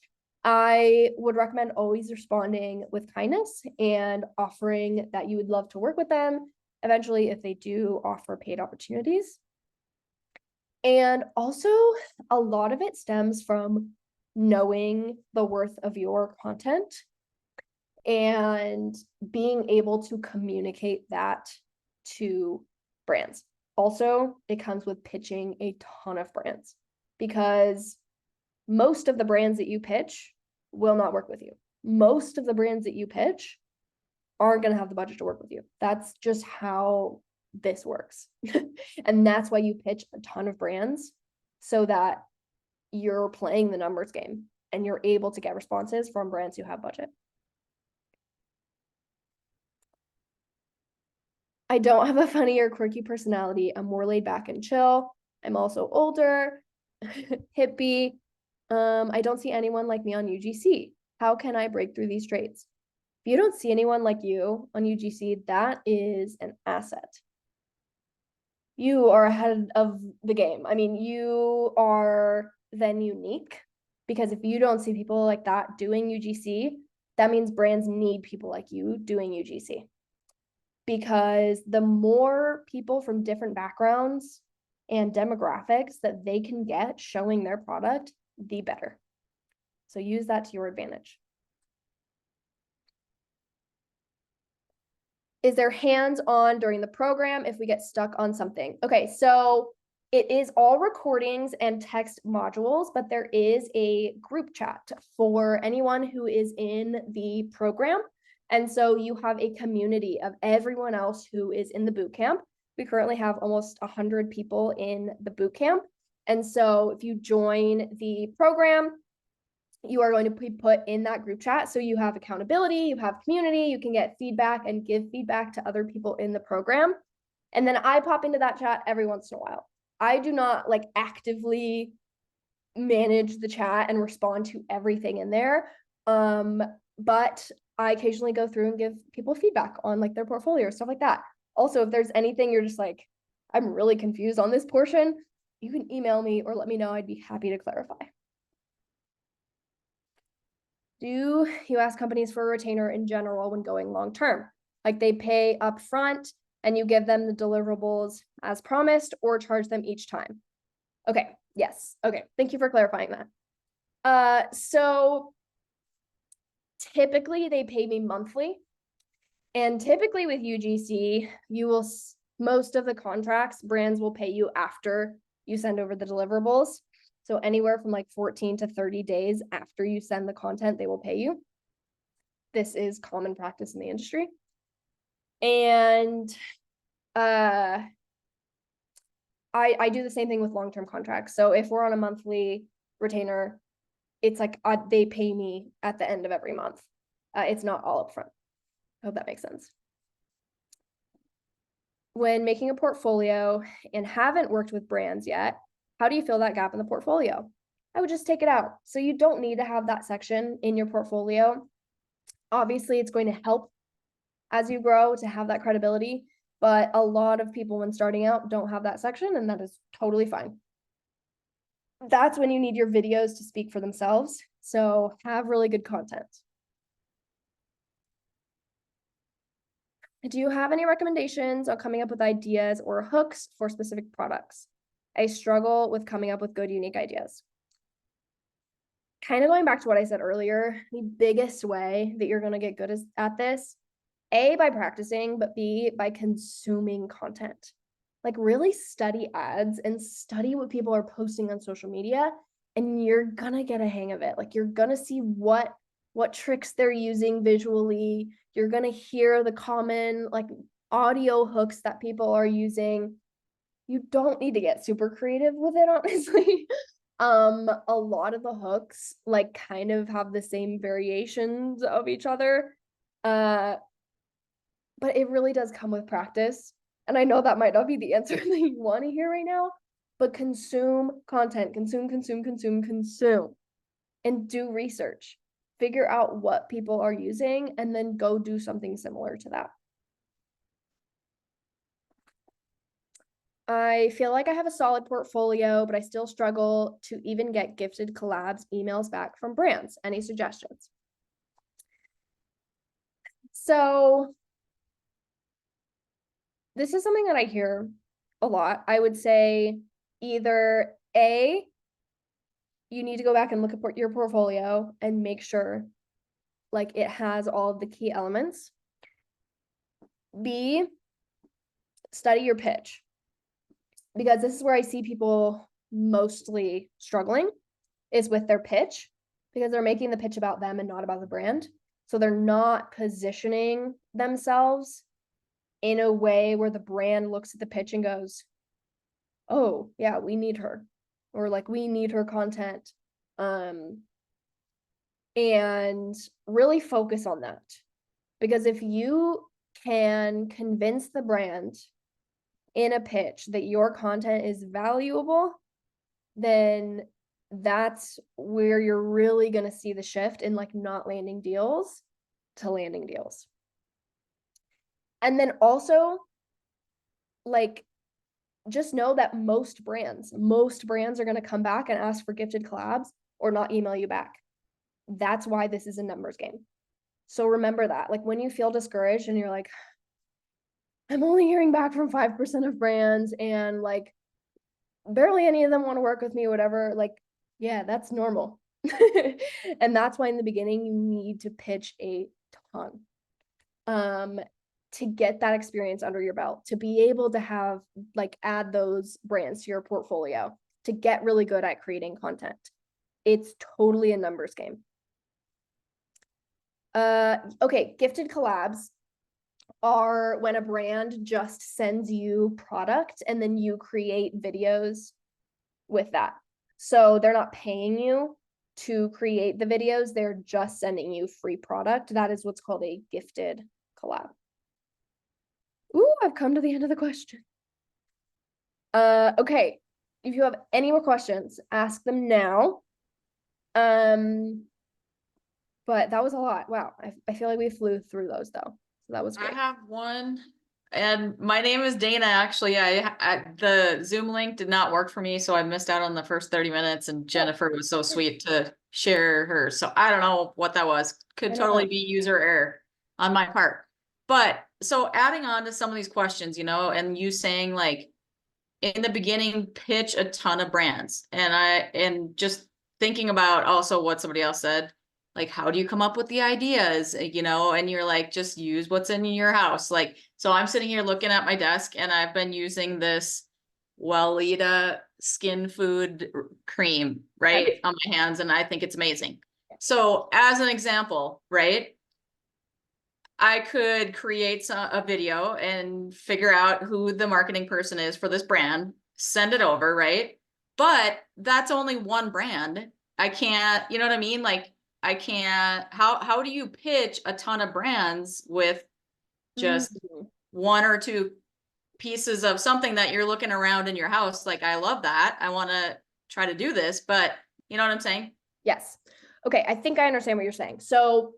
I would recommend always responding with kindness and offering that you would love to work with them eventually if they do offer paid opportunities. And also, a lot of it stems from knowing the worth of your content and being able to communicate that to brands. Also, it comes with pitching a ton of brands because most of the brands that you pitch will not work with you. Most of the brands that you pitch aren't going to have the budget to work with you. That's just how this works. And that's why you pitch a ton of brands so that you're playing the numbers game and you're able to get responses from brands who have budget. I don't have a funny or quirky personality. I'm more laid back and chill. I'm also older, hippie. I don't see anyone like me on UGC. How can I break through these traits? If you don't see anyone like you on UGC, that is an asset. You are ahead of the game. I mean, you are then unique because if you don't see people like that doing UGC, that means brands need people like you doing UGC. Because the more people from different backgrounds and demographics that they can get showing their product, the better. So use that to your advantage. Is there hands-on during the program if we get stuck on something? Okay, so it is all recordings and text modules, but there is a group chat for anyone who is in the program. And so you have a community of everyone else who is in the boot camp. We currently have almost 100 people in the boot camp. And so if you join the program, you are going to be put in that group chat. So you have accountability, you have community, you can get feedback and give feedback to other people in the program. And then I pop into that chat every once in a while. I do not like actively manage the chat and respond to everything in there. But I occasionally go through and give people feedback on like their portfolio or stuff like that. Also, if there's anything you're just like, I'm really confused on this portion, you can email me or let me know. I'd be happy to clarify. Do you ask companies for a retainer in general when going long term? Like they pay upfront and you give them the deliverables as promised or charge them each time? Okay, yes. Okay, thank you for clarifying that. So typically they pay me monthly. And typically with UGC, most of the contracts, brands will pay you after you send over the deliverables. So anywhere from like 14 to 30 days after you send the content, they will pay you. This is common practice in the industry. And I do the same thing with long-term contracts. So if we're on a monthly retainer, it's like they pay me at the end of every month. It's not all upfront. I hope that makes sense. When making a portfolio and haven't worked with brands yet, how do you fill that gap in the portfolio? I would just take it out. So you don't need to have that section in your portfolio. Obviously, it's going to help as you grow to have that credibility, but a lot of people when starting out don't have that section, and that is totally fine. that's when you need your videos to speak for themselves. So have really good content. Do you have any recommendations on coming up with ideas or hooks for specific products? I struggle with coming up with good, unique ideas. Kind of going back to what I said earlier, the biggest way that you're going to get good at this, A, by practicing, but B, by consuming content. Like really study ads and study what people are posting on social media, and you're going to get a hang of it. Like you're going to see what tricks they're using visually. You're going to hear the common like audio hooks that people are using. You don't need to get super creative with it, honestly. A lot of the hooks like kind of have the same variations of each other. But it really does come with practice. And I know that might not be the answer that you want to hear right now, but consume content, consume, and do research. Figure out what people are using and then go do something similar to that. I feel like I have a solid portfolio, but I still struggle to even get gifted collabs emails back from brands. Any suggestions? So this is something that I hear a lot. I would say either A, you need to go back and look at your portfolio and make sure like it has all of the key elements. B, study your pitch, because this is where I see people mostly struggling is with their pitch, because they're making the pitch about them and not about the brand. So they're not positioning themselves in a way where the brand looks at the pitch and goes, oh yeah, we need her, or like we need her content. And really focus on that, because if you can convince the brand in a pitch that your content is valuable, then that's where you're really going to see the shift in like not landing deals to landing deals. And then also like just know that most brands are going to come back and ask for gifted collabs or not email you back. That's why this is a numbers game. So remember that, like when you feel discouraged and you're like, I'm only hearing back from 5% of brands and like barely any of them want to work with me, whatever, like, yeah, that's normal. And that's why in the beginning you need to pitch a ton. To get that experience under your belt, to be able to have like add those brands to your portfolio, to get really good at creating content. It's totally a numbers game. Okay, gifted collabs are when a brand just sends you product and then you create videos with that. So they're not paying you to create the videos, they're just sending you free product. That is what's called a gifted collab. Ooh, I've come to the end of the question. Okay, if you have any more questions, ask them now. But that was a lot. Wow, I feel like we flew through those though. So that was great. I have one, and my name is Dana. Actually, the Zoom link did not work for me, so I missed out on the first 30 minutes. And Jennifer was so sweet to share her. So I don't know what that was. Could totally be user error on my part. But so adding on to some of these questions, and you saying like in the beginning, pitch a ton of brands, and just thinking about also what somebody else said. Like, how do you come up with the ideas, and you're like, just use what's in your house. Like, so I'm sitting here looking at my desk and I've been using this Weleda skin food cream, right, on my hands. And I think it's amazing. So as an example, right, I could create a video and figure out who the marketing person is for this brand, send it over, right? But that's only one brand. I can't, you know what I mean? Like, I can't, how do you pitch a ton of brands with just one or two pieces of something that you're looking around in your house? Like, I love that. I want to try to do this, but you know what I'm saying? Yes. Okay, I think I understand what you're saying. So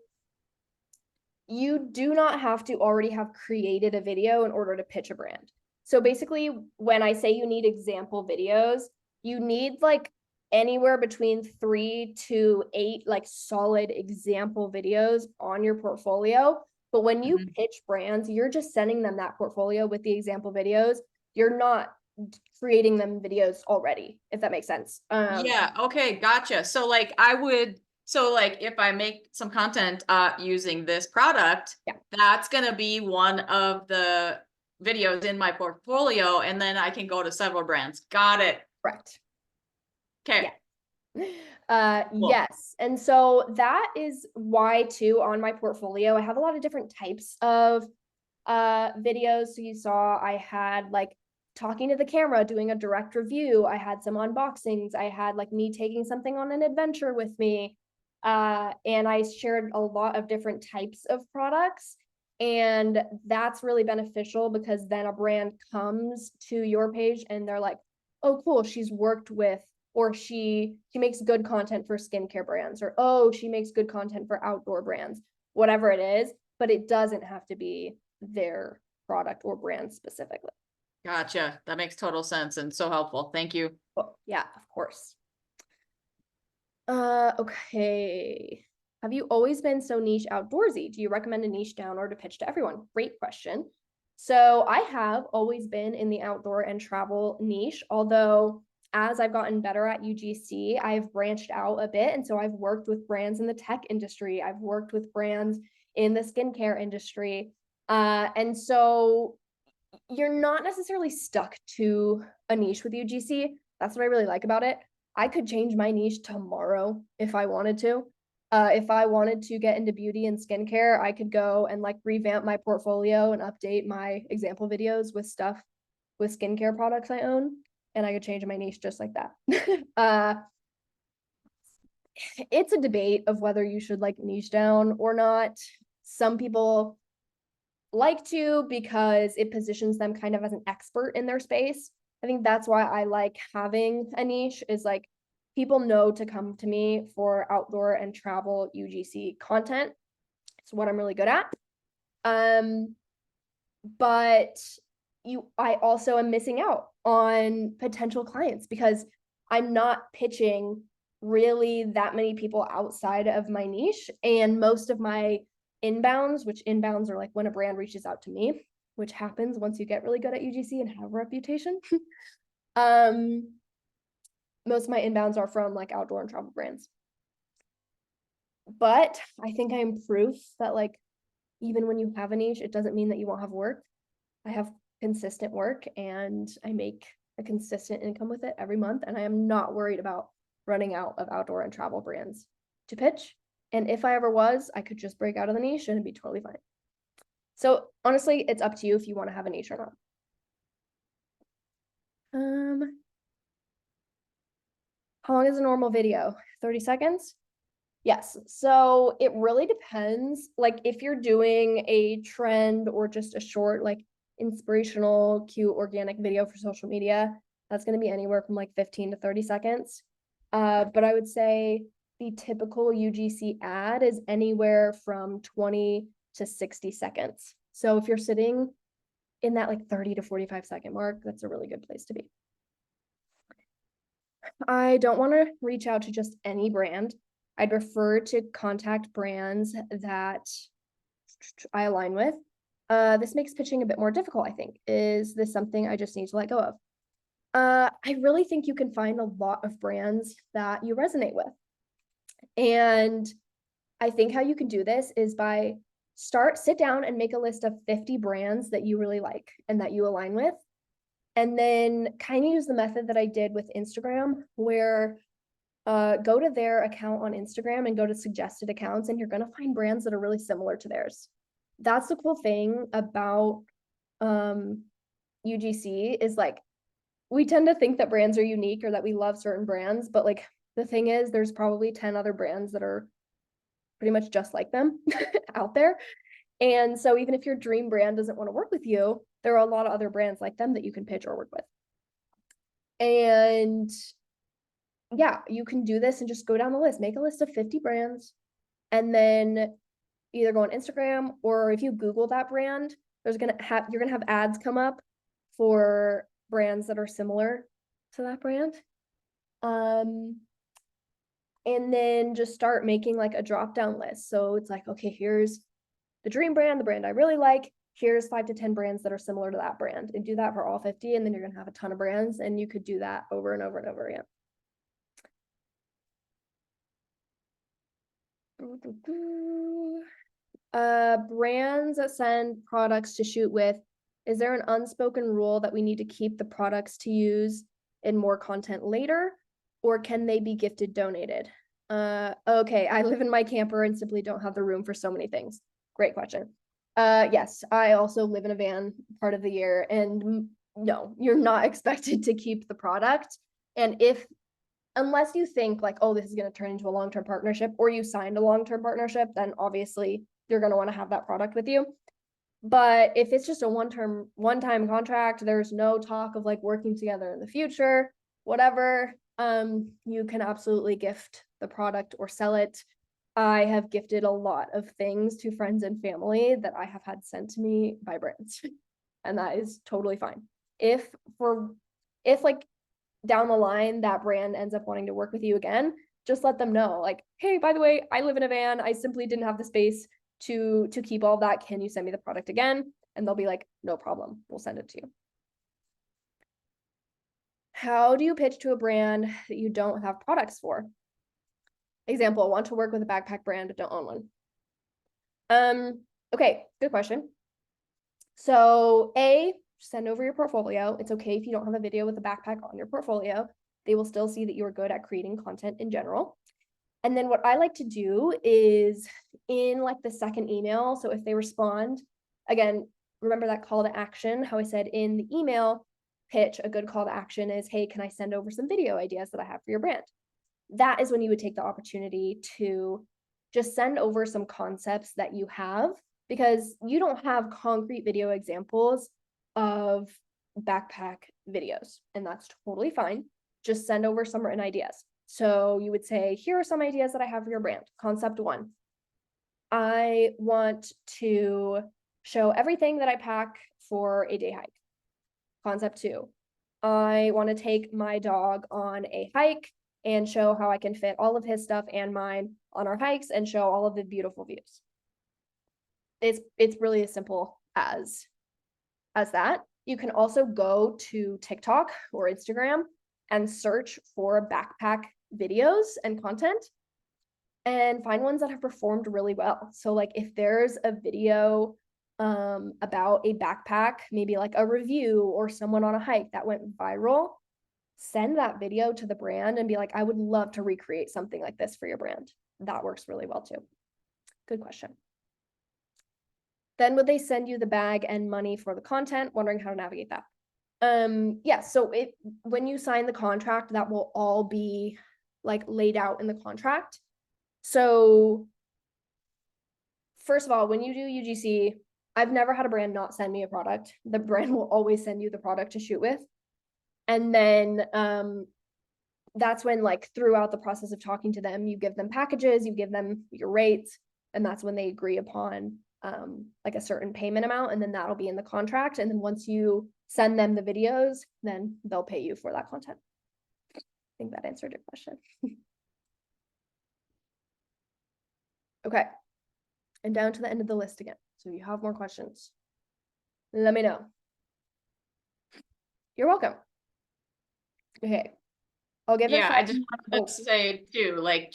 you do not have to already have created a video in order to pitch a brand. So basically, when I say you need example videos, you need like anywhere between 3 to 8 like solid example videos on your portfolio. But when you pitch brands, you're just sending them that portfolio with the example videos. You're not creating them videos already, if that makes sense. Yeah, okay, gotcha. So like if I make some content using this product, Yeah. that's gonna be one of the videos in my portfolio, and then I can go to several brands. Got it. Correct. Okay. Cool. Yes. And so that is why too on my portfolio, I have a lot of different types of videos. So you saw I had like talking to the camera, doing a direct review. I had some unboxings. I had like me taking something on an adventure with me. And I shared a lot of different types of products. And that's really beneficial because then a brand comes to your page and they're like, oh, cool, she's worked with, or she makes good content for skincare brands, or oh, she makes good content for outdoor brands, whatever it is, but it doesn't have to be their product or brand specifically. Gotcha. That makes total sense and so helpful. Thank you. Oh, yeah, of course. Okay. Have you always been so niche outdoorsy? Do you recommend a niche down or to pitch to everyone? Great question. So I have always been in the outdoor and travel niche, although as I've gotten better at UGC, I've branched out a bit. And so I've worked with brands in the tech industry. I've worked with brands in the skincare industry. And so you're not necessarily stuck to a niche with UGC. That's what I really like about it. I could change my niche tomorrow if I wanted to. If I wanted to get into beauty and skincare, I could go and like revamp my portfolio and update my example videos with stuff with skincare products I own, and I could change my niche just like that. It's a debate of whether you should like niche down or not. Some people like to because it positions them kind of as an expert in their space. I think that's why I like having a niche, is like people know to come to me for outdoor and travel UGC content. It's what I'm really good at. But I also am missing out on potential clients because I'm not pitching really that many people outside of my niche, and most of my inbounds, which inbounds are like when a brand reaches out to me, which happens once you get really good at UGC and have a reputation. Most of my inbounds are from like outdoor and travel brands. But I think I'm proof that like even when you have a niche, it doesn't mean that you won't have work. I have consistent work and I make a consistent income with it every month, and I am not worried about running out of outdoor and travel brands to pitch. And if I ever was, I could just break out of the niche and it'd be totally fine. So honestly, it's up to you if you want to have a niche or not. How long is a normal video? 30 seconds? Yes. So it really depends. Like if you're doing a trend or just a short, like inspirational, cute, organic video for social media, that's going to be anywhere from like 15 to 30 seconds. But I would say the typical UGC ad is anywhere from 20 to 60 seconds. So if you're sitting in that like 30 to 45 second mark, that's a really good place to be. I don't want to reach out to just any brand. I'd prefer to contact brands that I align with. This makes pitching a bit more difficult, I think. Is this something I just need to let go of? I really think you can find a lot of brands that you resonate with. And I think how you can do this is by sit down and make a list of 50 brands that you really like and that you align with. And then kind of use the method that I did with Instagram, where go to their account on Instagram and go to suggested accounts, and you're going to find brands that are really similar to theirs. That's the cool thing about UGC is like, we tend to think that brands are unique or that we love certain brands, but like the thing is there's probably 10 other brands that are pretty much just like them out there. And so even if your dream brand doesn't want to work with you, there are a lot of other brands like them that you can pitch or work with. And yeah, you can do this and just go down the list, make a list of 50 brands, and then either go on Instagram, or if you Google that brand, you're gonna have ads come up for brands that are similar to that brand. And then just start making like a drop down list. So it's like, okay, here's the dream brand, the brand I really like. Here's 5 to 10 brands that are similar to that brand, and do that for all 50. And then you're going to have a ton of brands, and you could do that over and over and over again. Brands that send products to shoot with, is there an unspoken rule that we need to keep the products to use in more content later, or can they be gifted, donated? Okay, I live in my camper and simply don't have the room for so many things. Great question. Yes, I also live in a van part of the year, and no, you're not expected to keep the product. And unless you think like, oh, this is going to turn into a long-term partnership, or you signed a long-term partnership, then obviously you're going to want to have that product with you. But if it's just a one-time contract, there's no talk of like working together in the future, whatever, you can absolutely gift the product or sell it. I have gifted a lot of things to friends and family that I have had sent to me by brands, and that is totally fine. If like down the line that brand ends up wanting to work with you again, just let them know, like, hey, by the way, I live in a van, I simply didn't have the space to keep all that, can you send me the product again? And they'll be like, no problem, we'll send it to you. How do you pitch to a brand that you don't have products for? Example, want to work with a backpack brand but don't own one. Okay, good question. So send over your portfolio. It's okay if you don't have a video with a backpack on your portfolio. They will still see that you are good at creating content in general. And then what I like to do is in like the second email, so if they respond, again, remember that call to action, how I said in the email pitch, a good call to action is, hey, can I send over some video ideas that I have for your brand? That is when you would take the opportunity to just send over some concepts that you have, because you don't have concrete video examples of backpack videos, and that's totally fine. Just send over some written ideas. So you would say, here are some ideas that I have for your brand. Concept 1, I want to show everything that I pack for a day hike. Concept 2, I want to take my dog on a hike and show how I can fit all of his stuff and mine on our hikes and show all of the beautiful views. It's really as simple as that. You can also go to TikTok or Instagram and search for backpack videos and content and find ones that have performed really well. So like if there's a video about a backpack, maybe like a review or someone on a hike that went viral, send that video to the brand and be like, I would love to recreate something like this for your brand. That works really well too. Good question. Then would they send you the bag and money for the content? Wondering how to navigate that. Yeah, so when you sign the contract, that will all be like laid out in the contract. So first of all, when you do UGC, I've never had a brand not send me a product. The brand will always send you the product to shoot with. And then that's when like throughout the process of talking to them, you give them packages, you give them your rates, and that's when they agree upon like a certain payment amount, and then that'll be in the contract. And then once you send them the videos, then they'll pay you for that content. I think that answered your question. Okay, and down to the end of the list again. So if you have more questions, let me know. You're welcome. Okay, I'll give it. I just wanted to say too, like,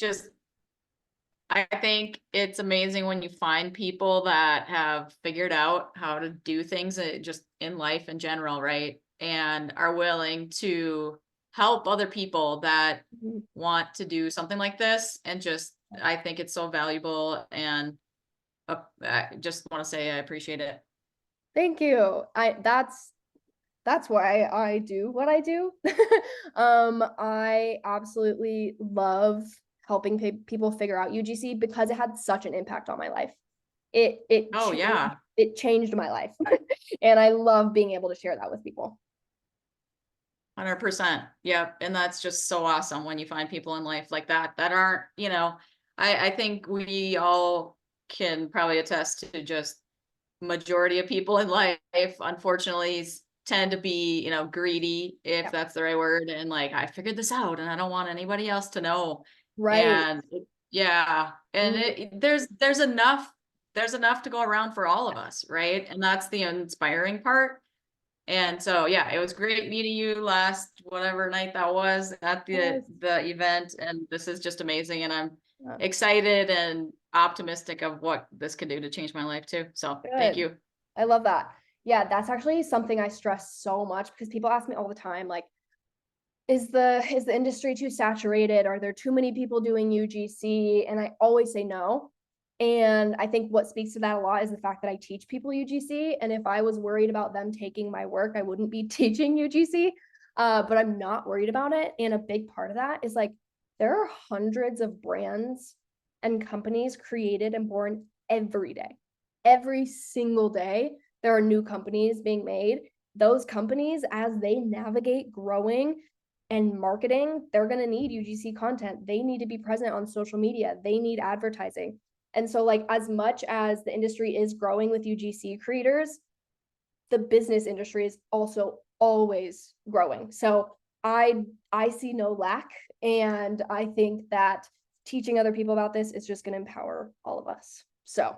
I think it's amazing when you find people that have figured out how to do things just in life in general, right? And are willing to help other people that want to do something like this. And just, I think it's so valuable, and I just want to say I appreciate it. Thank you. That's why I do what I do. I absolutely love helping people figure out UGC because it had such an impact on my life. It changed my life. And I love being able to share that with people. 100%. Yep. And that's just so awesome when you find people in life like that aren't, I think we all can probably attest to just majority of people in life, unfortunately, tend to be, greedy, if Yeah. that's the right word. And like, I figured this out and I don't want anybody else to know. Right. And yeah, and Mhm. there's enough to go around for all of us, right? And that's the inspiring part. And so, yeah, it was great meeting you last whatever night that was at Yes. the event. And this is just amazing. And I'm Yeah. excited and optimistic of what this could do to change my life too. So thank Good. you. I love that. Yeah, that's actually something I stress so much because people ask me all the time, like, is the industry too saturated? Are there too many people doing UGC? And I always say no. And I think what speaks to that a lot is the fact that I teach people UGC. And if I was worried about them taking my work, I wouldn't be teaching UGC. But I'm not worried about it. And a big part of that is like there are hundreds of brands and companies created and born every day. Every single day, there are new companies being made. Those companies, as they navigate growing and marketing, they're going to need UGC content. They need to be present on social media. They need advertising. And so, like, as much as the industry is growing with UGC creators, the business industry is also always growing. So I see no lack, and I think that teaching other people about this is just going to empower all of us. So,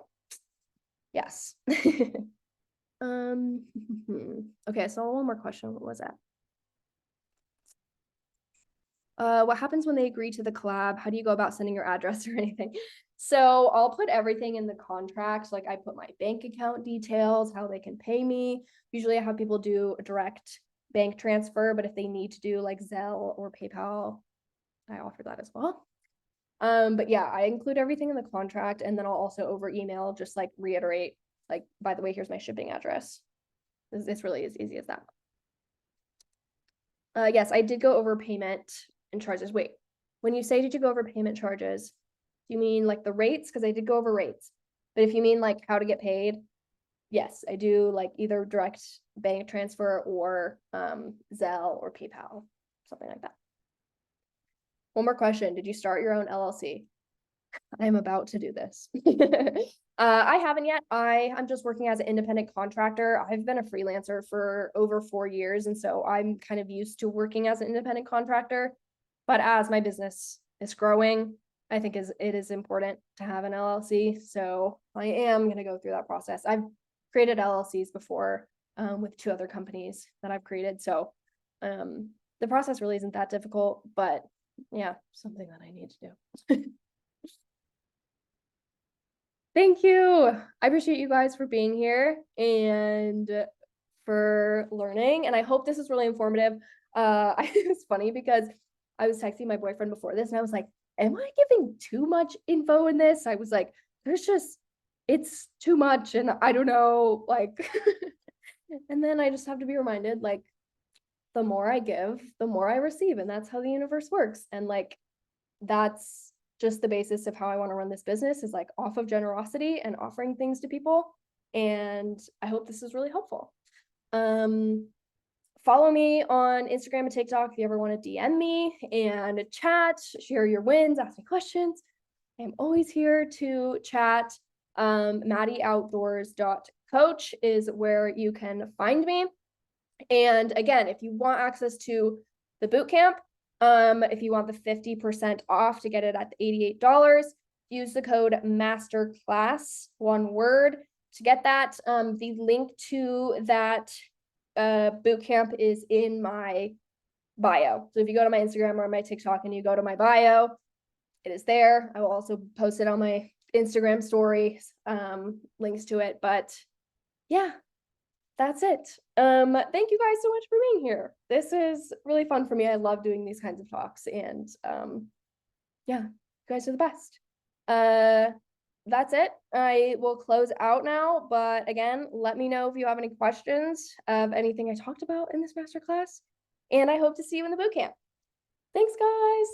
yes. um okay, I saw one more question. What was that? What happens when they agree to the collab? How do you go about sending your address or anything? So I'll put everything in the contract. Like I put my bank account details, how they can pay me. Usually I have people do a direct bank transfer, but if they need to do like Zelle or PayPal, I offer that as well. But yeah, I include everything in the contract, and then I'll also over email just like reiterate, like, by the way, here's my shipping address. It's really as easy as that. Yes, I did go over payment and charges. Wait, when you say did you go over payment charges, do you mean like the rates? Because I did go over rates. But if you mean like how to get paid, yes, I do like either direct bank transfer or Zelle or PayPal, something like that. One more question. Did you start your own LLC? I'm about to do this. I haven't yet. I'm just working as an independent contractor. I've been a freelancer for over 4 years, and so I'm kind of used to working as an independent contractor. But as my business is growing, I think it is important to have an LLC. So I am going to go through that process. I've created LLCs before with 2 other companies that I've created. So the process really isn't that difficult, but yeah, something that I need to do. Thank you. I appreciate you guys for being here and for learning. And I hope this is really informative. It's funny because I was texting my boyfriend before this and I was like, am I giving too much info in this? I was like, it's too much and I don't know, like, and then I just have to be reminded, like, the more I give, the more I receive. And that's how the universe works. And like, that's just the basis of how I want to run this business, is like off of generosity and offering things to people. And I hope this is really helpful. Follow me on Instagram and TikTok if you ever want to DM me and chat, share your wins, ask me questions. I'm always here to chat. MaddyOutdoors.coach is where you can find me. And again, if you want access to the boot camp, if you want the 50% off to get it at the $88, use the code MASTERCLASS, one word, to get that. The link to that boot camp is in my bio. So if you go to my Instagram or my TikTok and you go to my bio, it is there. I will also post it on my Instagram stories, links to it. But yeah, that's it. Thank you guys so much for being here. This is really fun for me. I love doing these kinds of talks, and yeah, you guys are the best. That's it. I will close out now, but again, let me know if you have any questions of anything I talked about in this masterclass, and I hope to see you in the bootcamp. Thanks, guys.